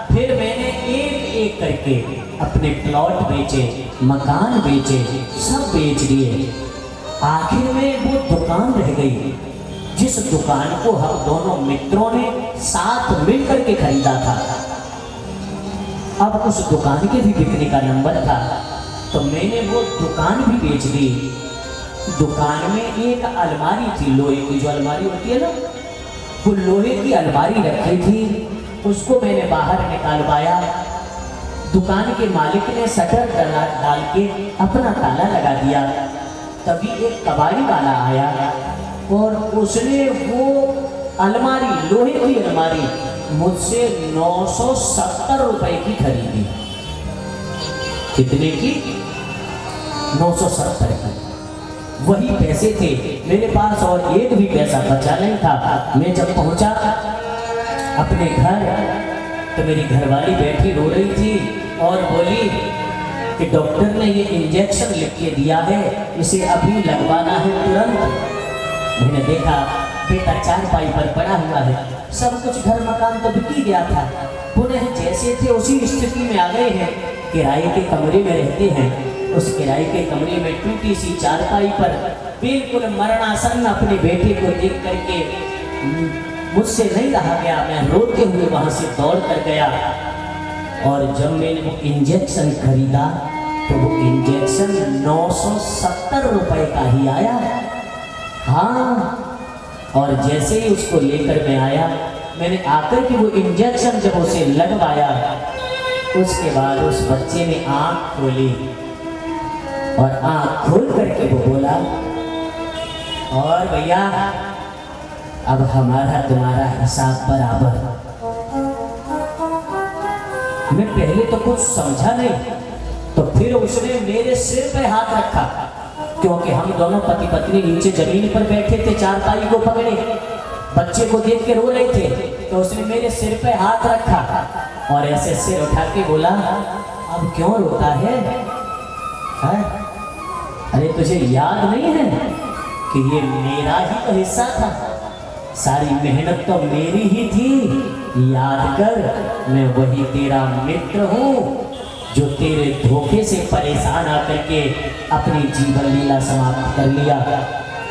फिर मैंने एक एक करके अपने प्लॉट बेचे, मकान बेचे, सब बेच दिए। आखिर में वो दुकान रह गई, जिस दुकान को हम दोनों मित्रों ने साथ मिलकर के खरीदा था। अब उस दुकान के भी बिकने का नंबर था, तो मैंने वो दुकान भी बेच दी। दुकान में एक अलमारी थी, लोहे की जो अलमारी होती है ना, वो लोहे की अलमारी रखी थी, उसको मैंने बाहर निकालवाया। दुकान के मालिक ने शटर डाल के अपना ताला लगा दिया। तभी एक कबाड़ी वाला आया और उसने वो अलमारी, लोहे की अलमारी मुझसे 970 रुपए की खरीदी। कितने की? 970 की। वही पैसे थे मेरे पास और एक भी पैसा बचा नहीं था। मैं जब पहुंचा अपने घर तो मेरी घरवाली बैठी रो रही थी और बोली कि डॉक्टर ने ये इंजेक्शन लिख के दिया है, इसे अभी लगवाना है तुरंत। मैंने देखा बेटा चारपाई पर पड़ा हुआ है, सब कुछ घर मकान तो बिक ही गया था, पुनः जैसे थे उसी स्थिति में आ गए हैं। किराए के कमरे में रहते हैं, उस किराए के कमरे में टूटी सी चारपाई पर बिल्कुल मरणासन अपने बेटे को देख करके मुझसे नहीं रहा गया। मैं रोते हुए वहां से दौड़ कर गया और जब मैंने वो इंजेक्शन खरीदा तो वो इंजेक्शन 970 रुपए का ही आया। हाँ, और जैसे ही उसको लेकर मैं आया, मैंने आकर के वो इंजेक्शन जब उसे लगवाया, उसके बाद उस बच्चे ने आंख खोली और आंख खोल करके वो बोला, और भैया अब हमारा तुम्हारा हिसाब बराबर। मैं पहले तो कुछ समझा नहीं, तो फिर उसने मेरे सिर पे हाथ रखा, क्योंकि हम दोनों पति पत्नी नीचे जमीन पर बैठे थे, चारपाई को पकड़े, बच्चे को देख के रो रहे थे। तो उसने मेरे सिर पे हाथ रखा और ऐसे सिर उठा के बोला, अब क्यों रोता है? अरे तुझे याद नहीं है कि ये मेरा ही तो हिस्सा था, सारी मेहनत तो मेरी ही थी। याद कर, मैं वही तेरा मित्र हूँ जो तेरे धोखे से परेशान आकर के अपनी जीवन लीला समाप्त कर लिया।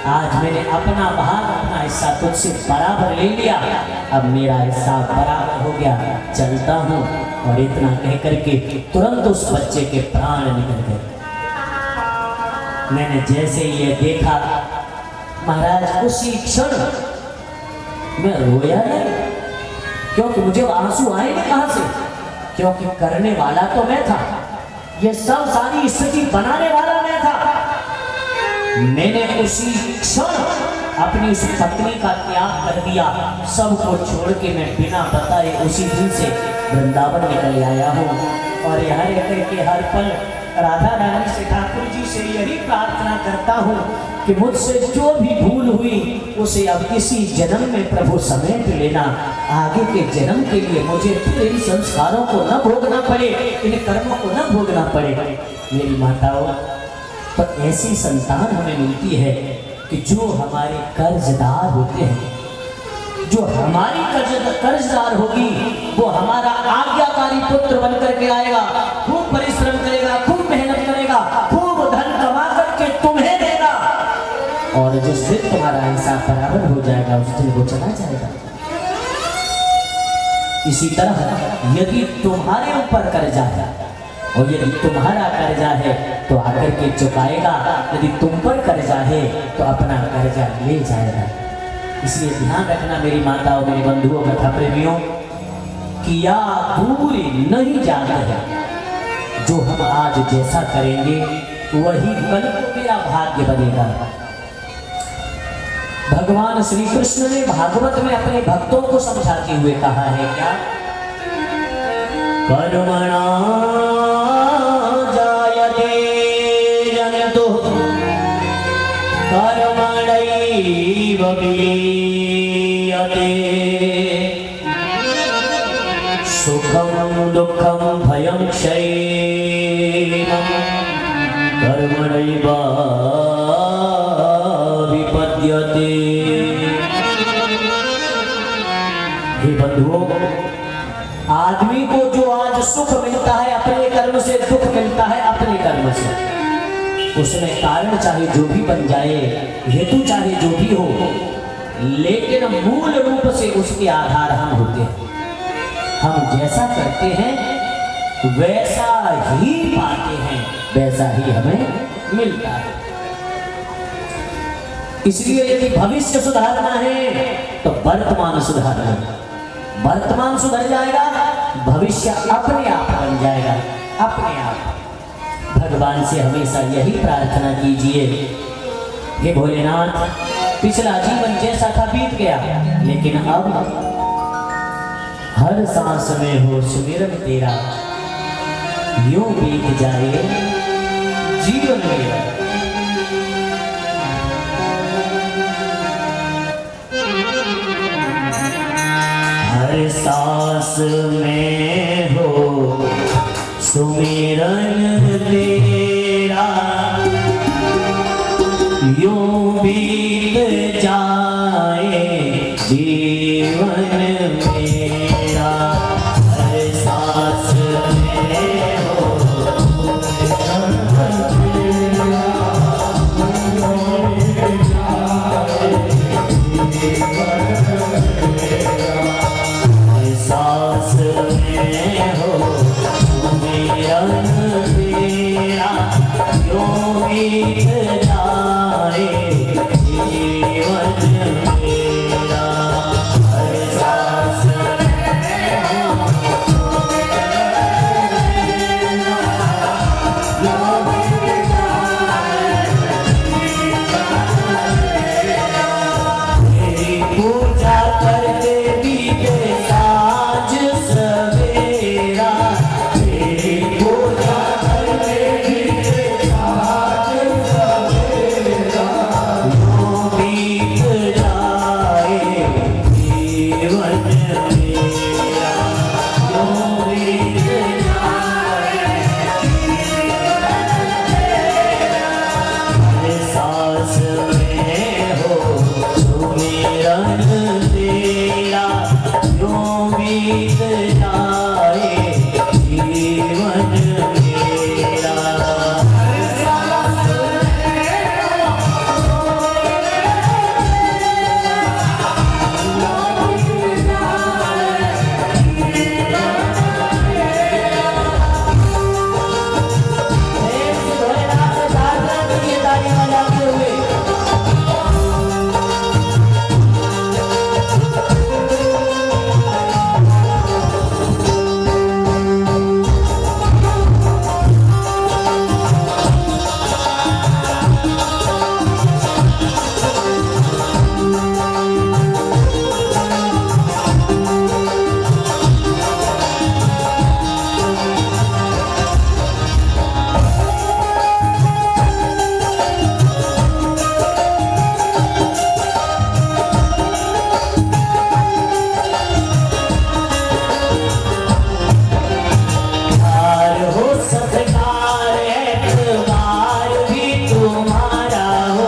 आज मैंने अपना भाग, अपना हिस्सा तुझसे बराबर ले लिया, अब मेरा हिस्सा बराबर हो गया, चलता हूँ। और इतना कह करके तुरंत उस बच्चे के प्राण निकल गए। मैंने जैसे ये देखा महाराज, उसी क्षण मैं रोया नहीं, क्योंकि मुझे आंसू आएंगे कहां से, क्योंकि करने वाला तो मैं था, ये सब सारी स्थिति बनाने वाला मैं था। मैंने उसी क्षण अपनी उस पत्नी का त्याग कर दिया, सबको छोड़ के मैं बिना बताए उसी दिन से वृंदावन निकल आया हूँ। और यहाँ रहकर के हर पल राधा रानी से, ठाकुर जी से यही प्रार्थना करता हूँ कि मुझसे जो भी भूल हुई उसे अब इसी जन्म में प्रभु समेट लेना, आगे के जन्म के लिए मुझे फिर इन संस्कारों को न भोगना पड़े, इन कर्मों को न भोगना पड़े। मेरी माताओं, तो ऐसी संतान हमें मिलती है कि जो हमारे कर्जदार होते हैं, जो हमारी कर्जदार होगी, वो हमारा आज्ञाकारी पुत्र बनकर के आएगा, खूब परिश्रम करेगा, खूब मेहनत करेगा, खूब धन कमा करके तुम्हें देगा, और जिस दिन तुम्हारा हिसाब बराबर हो जाएगा उस दिन वो चला जाएगा। इसी तरह यदि तुम्हारे ऊपर कर्जा है और यदि तुम्हारा कर्जा है तो आकर के चुकाएगा, यदि तुम पर कर्जा है तो अपना कर्जा ले जाएगा। इसलिए ध्यान रखना मेरी माता और मेरे बंधुओं, कथा प्रेमियों, किया दूरी नहीं जाता है। जो हम आज जैसा करेंगे वही कल को मेरा भाग्य बनेगा। भगवान श्री कृष्ण ने भागवत में अपने भक्तों को समझाते हुए कहा है क्या, कर्मणा जायते जन्तुः कर्मणैव विलीयते, सुखं दुःखं भयं क्षयं कर्मणैव विपद्यते। हे बंधुओं, आदमी को जो आज सुख मिलता है अपने कर्म से, दुख मिलता है अपने कर्म से। उसमें कारण चाहे जो भी बन जाए, हेतु चाहे जो भी हो, लेकिन मूल रूप से उसके आधार हम होते हैं। हम जैसा करते हैं वैसा ही पाते हैं, वैसा ही हमें मिलता है। इसलिए यदि भविष्य सुधारना है तो वर्तमान सुधारना, वर्तमान सुधर जाएगा, भविष्य अपने आप बन जाएगा, अपने आप। भगवान से हमेशा यही प्रार्थना कीजिए, हे भोलेनाथ पिछला जीवन जैसा था बीत गया, लेकिन अब हर सांस में हो सुमिरन तेरा, यूं बीत जाए जीवन मेरा। हर सांस में हो सुमिरन तेरा, यूं बीत जाए जीवन मेरा। हर सांस में हो सांस में हो सुमिरन तेरा, यूं बीत जाए जीवन मेरा। हर सांस तेरी पूजा करते बीते साँझ सवेरा, तेरी पूजा करते बीते साँझ सवेरा, यूं बीत जाए जीवन मेरा, यूं बीत जाए हर सांस में हो सुमिरन तेरा, यूं बीत जाए जीवन मेरा। भोलेनाथ से प्रार्थना करिए तालियां बजाते हुए। हो सत्कार एतबार भी तुम्हारा हो,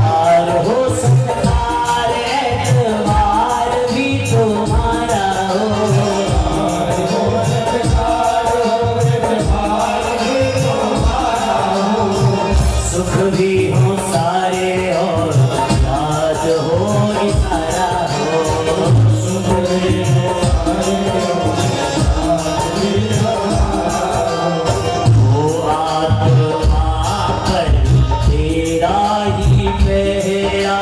हार हो सत्कार एतबार भी तुम्हारा हो, सुख भी हो सारे और याद हो इशारा हो, सुख भी हो वो आत्मा पर तेरा ही पहरा,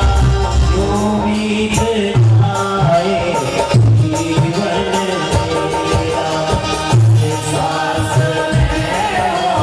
यूं बीत जाए जीवन मेरा। सांस में हो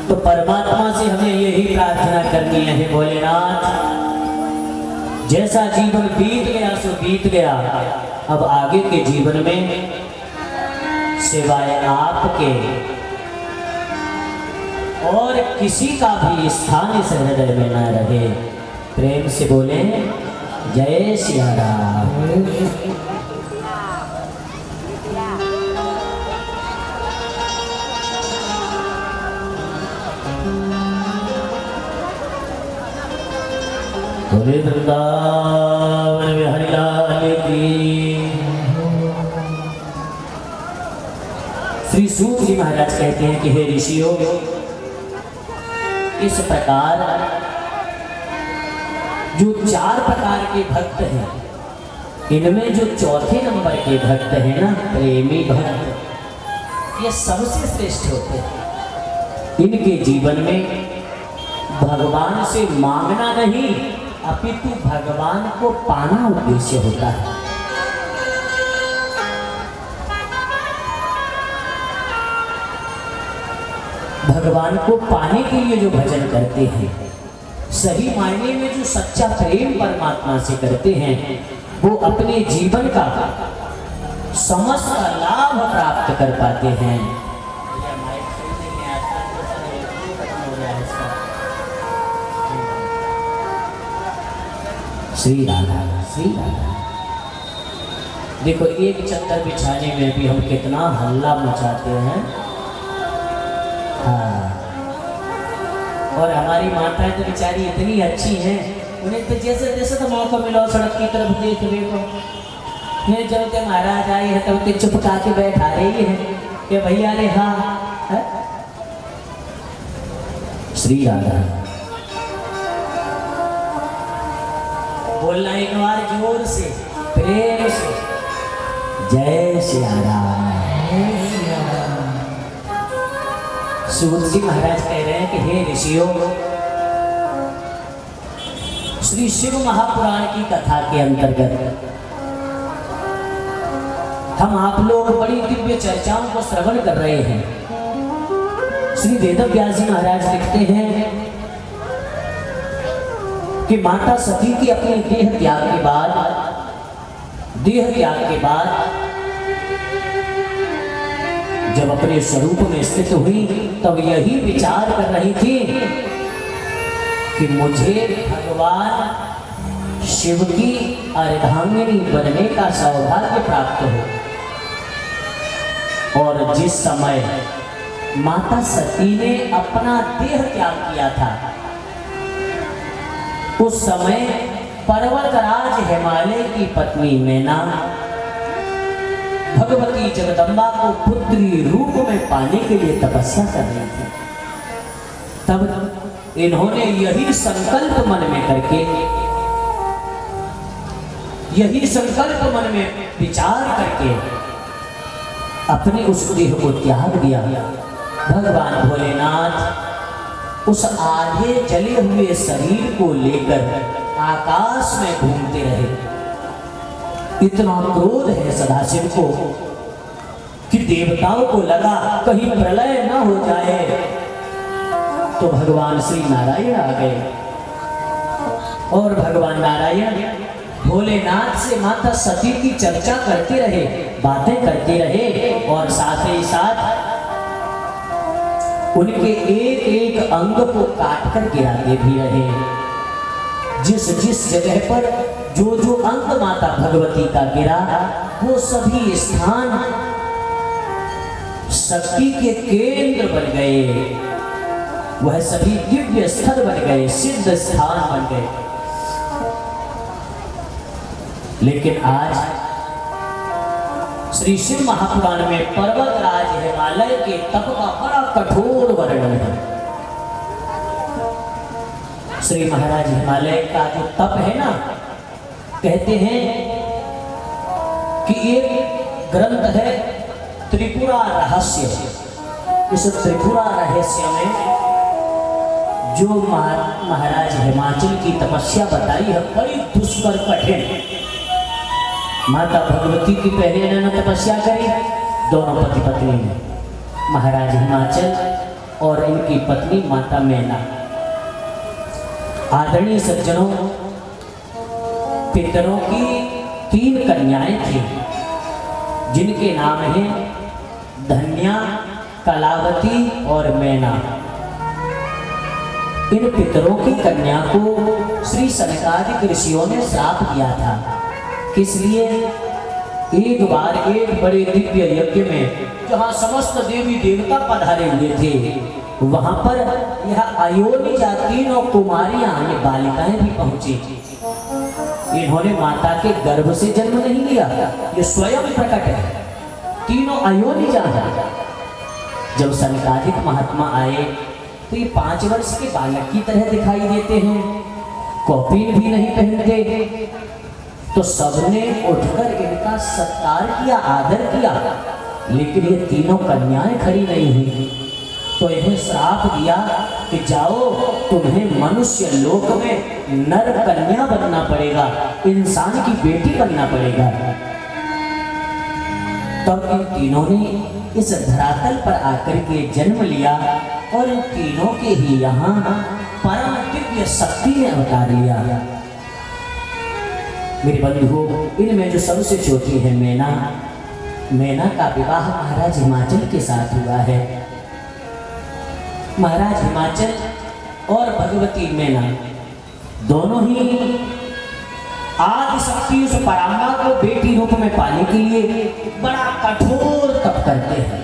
तो परमात्मा से हमें यही प्रार्थना करनी है, हे भोलेनाथ, जैसा जीवन बीत गया सो बीत गया, अब आगे के जीवन में सिवाय आपके और किसी का भी स्थान इस हृदय में न रहे। प्रेम से बोले जय सिया राम। बोले वृंदावन बिहारी लाल की। श्री सूत जी महाराज कहते हैं कि हे ऋषियों, इस प्रकार जो 4 प्रकार के भक्त हैं, इनमें जो चौथे नंबर के भक्त हैं ना, प्रेमी भक्त, ये सबसे श्रेष्ठ होते हैं। इनके जीवन में भगवान से मांगना नहीं, अपितु भगवान को पाना उद्देश्य होता है। भगवान को पाने के लिए जो भजन करते हैं, सही मायने में जो सच्चा प्रेम परमात्मा से करते हैं, वो अपने जीवन का समस्त लाभ प्राप्त कर पाते हैं। श्री राधा, श्री राधा। देखो, एक चद्दर बिछाने में भी हम कितना हल्ला मचाते हैं। हाँ, और हमारी माताएं तो बेचारी इतनी अच्छी हैं, उन्हें तो जैसे जैसे तो मौका मिला सड़क की तरफ देख देखो, फिर जब ते महाराज आए हैं तब ते चुपका के बैठा रही है कि भैया रे हाँ है? श्री राधा। बोलना एक बार जोर से, प्रेम से, जय श्री राम। सूत जी महाराज कह रहे हैं कि हे ऋषियों, श्री शिव महापुराण की कथा के अंतर्गत हम आप लोग बड़ी दिव्य चर्चाओं को श्रवण कर रहे हैं। श्री वेदव्यास जी महाराज लिखते हैं कि माता सती की अपने देह त्याग के बाद जब अपने स्वरूप में स्थित हुई, तब यही विचार कर रही थी कि मुझे भगवान शिव की अर्धांगिनी बनने का सौभाग्य प्राप्त हो। और जिस समय माता सती ने अपना देह त्याग किया था, उस समय पर्वतराज हिमालय की पत्नी मैना भगवती जगदम्बा को पुत्री रूप में पाने के लिए तपस्या कर रही थी। तब इन्होंने यही संकल्प मन में करके, यही संकल्प मन में विचार करके अपने उस देह को त्याग दिया। भगवान भोलेनाथ उस आधे जले हुए शरीर को लेकर आकाश में घूमते रहे। इतना क्रोध है सदाशिव को कि देवताओं को लगा कहीं प्रलय न हो जाए, तो भगवान श्री नारायण आ गए। और भगवान नारायण भोलेनाथ से माता सती की चर्चा करते रहे, बातें करते रहे, और साथ ही साथ उनके एक एक अंग को काट कर गिराते भी रहे। जिस जिस जगह पर जो जो अंग माता भगवती का गिरा, वो सभी स्थान शक्ति के केंद्र बन गए, वह सभी दिव्य स्थल बन गए, सिद्ध स्थान बन गए। लेकिन आज श्री शिव महापुराण में पर्वतराज हिमालय के तप का बड़ा कठोर वर्णन है। श्री महाराज हिमालय का जो तप है ना, कहते हैं कि एक ग्रंथ है त्रिपुरा रहस्य। इस त्रिपुरा रहस्य में जो महाराज हिमाचल की तपस्या बताई है, बड़ी दुष्कर कठिन। माता भगवती की पहले इन्होंने तपस्या करी, दोनों पति पत्नी ने। महाराज हिमाचल और इनकी पत्नी माता मैना। आदरणीय सज्जनों, पितरों की 3 कन्याएं थी जिनके नाम हैं धन्या, कलावती और मैना। इन पितरों की कन्या को श्री सनकादिक ऋषियों ने श्राप दिया था। किस लिए? एक बार एक बड़े दिव्य यज्ञ में जहाँ समस्त देवी देवता पधारे हुए थे, वहां पर यह अयोनिजा 3 कुमारियां, ये बालिकाएं भी पहुंची। इन्होंने माता के गर्भ से जन्म नहीं लिया, ये स्वयं प्रकट है, तीनों अयोनिजा हैं। जब सनकादिक महात्मा आए तो ये 5 वर्ष के बालक की तरह दिखाई देते हैं, कौपीन भी नहीं पहनते। तो सबने उठकर इनका सत्कार किया, आदर किया, लेकिन ये तीनों कन्याएं खड़ी नहीं हुई। तो इन्हें श्राप दिया कि जाओ, तुम्हें मनुष्य लोक में नर कन्या बनना पड़ेगा, इंसान की बेटी बनना पड़ेगा। तब इन तीनों ने इस धरातल पर आकर के जन्म लिया और इन तीनों के ही यहाँ परम दिव्य शक्ति ने अवतार लिया। मेरे बंधुओं, इनमें जो सबसे छोटी है मैना, मैना का विवाह महाराज हिमाचल के साथ हुआ है। महाराज हिमाचल और भगवती मैना दोनों ही आदि शक्ति उस पराम्बा को बेटी रूप में पाने के लिए बड़ा कठोर तप करते हैं।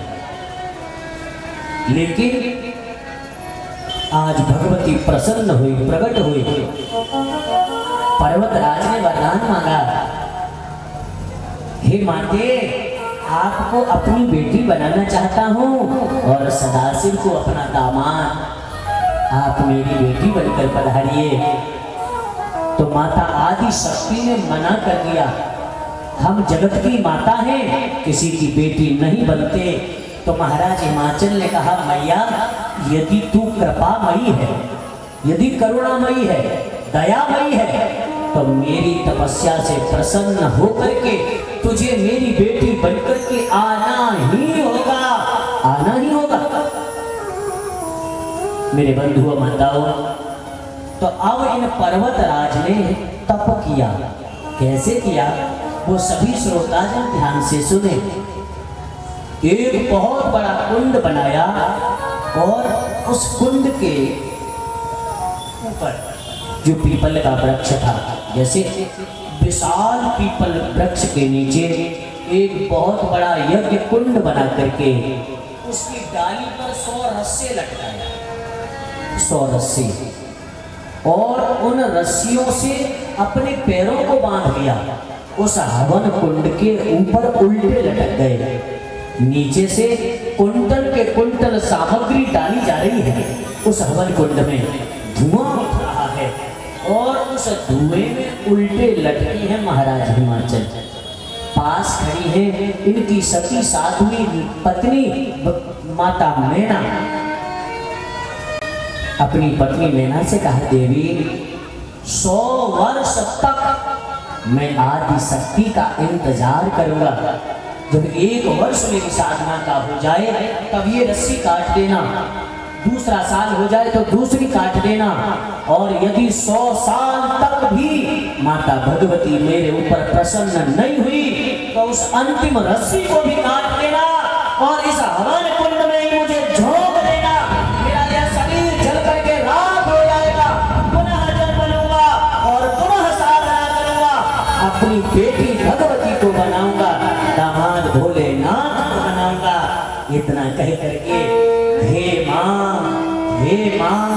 लेकिन आज भगवती प्रसन्न हुई, प्रकट हुई। पर्वतराज ने वरदान मांगा, हे माते, आपको अपनी बेटी बनाना चाहता हूँ और सदाशिव को अपना दामाद, आप मेरी बेटी बनकर पधारिए। तो माता आदि शक्ति ने मना कर दिया, हम जगत की माता हैं, किसी की बेटी नहीं बनते। तो महाराज हिमाचल ने कहा, मैया, यदि तू कृपामयी है, यदि करुणामयी है, दयामयी है, तो मेरी तपस्या से प्रसन्न होकर के तुझे मेरी बेटी बनकर के आना ही होगा, आना ही होगा। मेरे बंधुओं माताओं, तो अब इन पर्वतराज ने तप किया। कैसे किया वो सभी श्रोता जन ध्यान से सुने। एक बहुत बड़ा कुंड बनाया और उस कुंड के ऊपर जो पीपल का वृक्ष था, जैसे विशाल पीपल वृक्ष के नीचे एक बहुत बड़ा यज्ञ कुंड बना करके उसकी डाली पर 100 रस्से लटकाए, 100 रस्से, और उन रस्सियों से अपने पैरों को बांध लिया। उस हवन कुंड के ऊपर उल्टे लटक गए। नीचे से कुंटल के कुंटल सामग्री डाली जा रही है। उस हवन कुंड में धुआं उठ रहा है और उस धुएं में उल्टे लटकी है महाराज हिमाचल। पास खड़ी है इनकी सती साध्वी पत्नी माता मैना। अपनी पत्नी मैना से कहा, देवी 100 वर्ष तक मैं आदि शक्ति का इंतजार करूंगा। जब 1 वर्ष मेरी साधना का हो जाए तब ये रस्सी काट देना, दूसरा साल हो जाए तो दूसरी काट देना, और यदि 100 साल तक भी माता भगवती मेरे ऊपर प्रसन्न नहीं हुई तो उस अंतिम रस्सी को भी काट देना और इस हवन कुंड में ही मुझे झोंक देना। मेरा यह शरीर जल करके राख हो जाएगा, पुनः जन्म लूंगा और पुनः साधना करूंगा, अपनी बेटी भगवती को बनाऊंगा, दामाद भोलेनाथ को बनाऊंगा। इतना कह करके हे माँ, हे माँ,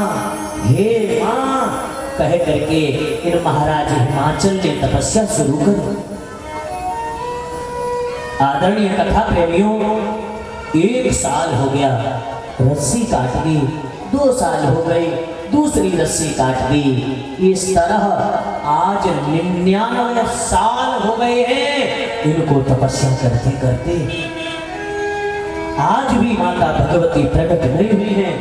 हे माँ कह करके इन महाराज हिमाचल ने तपस्या शुरू कर। आदरणीय कथा प्रेमियों, 1 साल हो गया, रस्सी काट दी, 2 साल हो गए, दूसरी रस्सी काट दी। इस तरह आज 99 साल हो गए हैं इनको तपस्या करते करते। आज भी माता भगवती प्रकट नहीं हुई है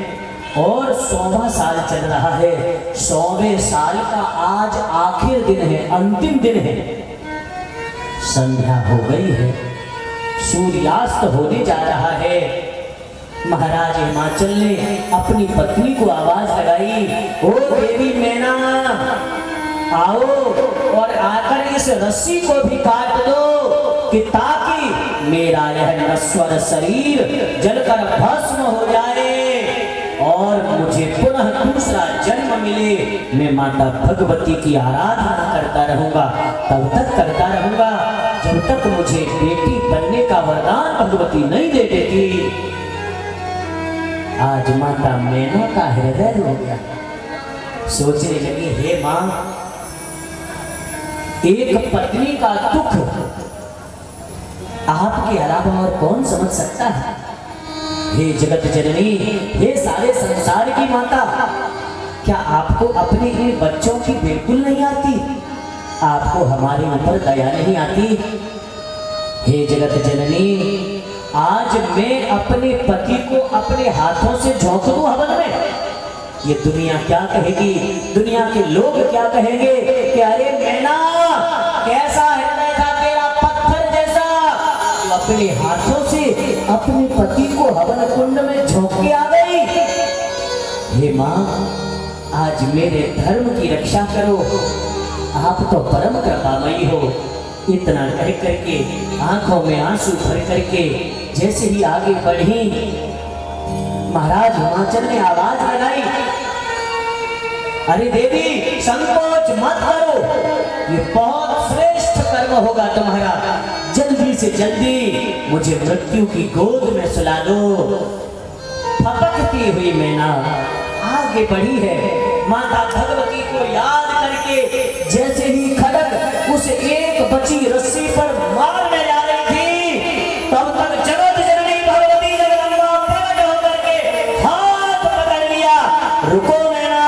और 100वां साल चल रहा है। 100वें साल का आज आखिर दिन है, अंतिम दिन है। संध्या हो गई है, सूर्यास्त होने जा रहा है। महाराज हिमाचल ने अपनी पत्नी को आवाज लगाई, ओ देवी मैना आओ और आकर इस रस्सी को भी काट दो कि ताकि मेरा यह नश्वर शरीर जलकर भस्म हो जाए और मुझे पुनः दूसरा जन्म मिले। मैं माता भगवती की आराधना करता रहूंगा, तब तक करता रहूंगा जब तक मुझे बेटी बनने का वरदान भगवती नहीं दे देती। आज माता मैना का हृदय रो गया, सोचने लगी, हे मां, एक पत्नी का दुख आपके अलावा और कौन समझ सकता है। हे जगत जननी, हे सारे संसार की माता, क्या आपको अपने इन बच्चों की बिल्कुल नहीं आती? आपको हमारे ऊपर दया नहीं आती? हे जगत जननी, आज मैं अपने पति को अपने हाथों से झोंक दूं हवन में, ये दुनिया क्या कहेगी? दुनिया के लोग क्या कहेंगे कि अरे मैना, कैसा हृदय था तेरा, पत्थर जैसा, अपने हाथों से अपने पति को हवन कुंड में झोंक के आ गई। हे मां, आज मेरे धर्म की रक्षा करो, आप तो परम कृपामयी हो। इतना कह करके आंखों में आंसू भर करके जैसे ही आगे बढ़ी, महाराज हिमाचल ने आवाज लगाई, अरे देवी संकोच मत करो, ये बहुत श्रेष्ठ कर्म होगा तुम्हारा, जल्दी से जल्दी मुझे मृत्यु की गोद में सुला दो। फपकती हुई मैना आगे बढ़ी है, माता भगवती को याद करके जैसे ही खड़ग उस एक बची रस्सी पर मारने जा रही थी, तब तक जगत जननी भगवती जगदम्बा प्रकट होकर के हाथ पकड़ लिया, रुको मैना।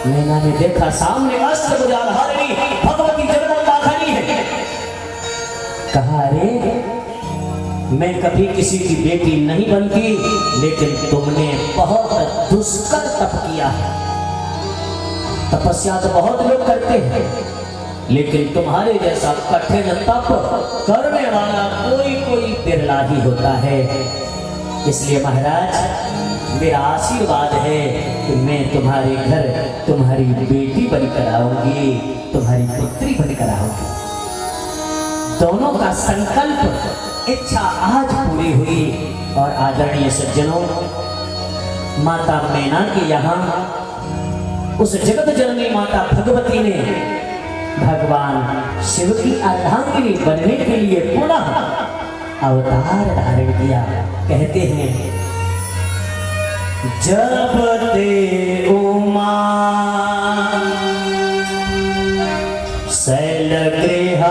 मैना ने देखा सामने अस्त्र भुजाधारिणी भगवती जगदम्बा खड़ी है। कहा, अरे मैं कभी किसी की बेटी नहीं बनती, लेकिन तुमने बहुत दुष्कर तप किया है। तपस्या तो बहुत लोग करते हैं, लेकिन तुम्हारे जैसा कठिन तप करने वाला कोई बिरला ही होता है। इसलिए महाराज, मेरा आशीर्वाद है कि मैं तुम्हारे घर तुम्हारी बेटी बनकर आऊंगी, तुम्हारी पुत्री बनकर आऊंगी। दोनों का संकल्प, इच्छा आज पूरी हुई। और आदरणीय सज्जनों, माता मैना के यहाँ उस जगत जननी माता भगवती ने भगवान शिव की अर्धांगिनी बनने के लिए पुनः अवतार धारण किया। कहते हैं, जब ते उमा शैल गृह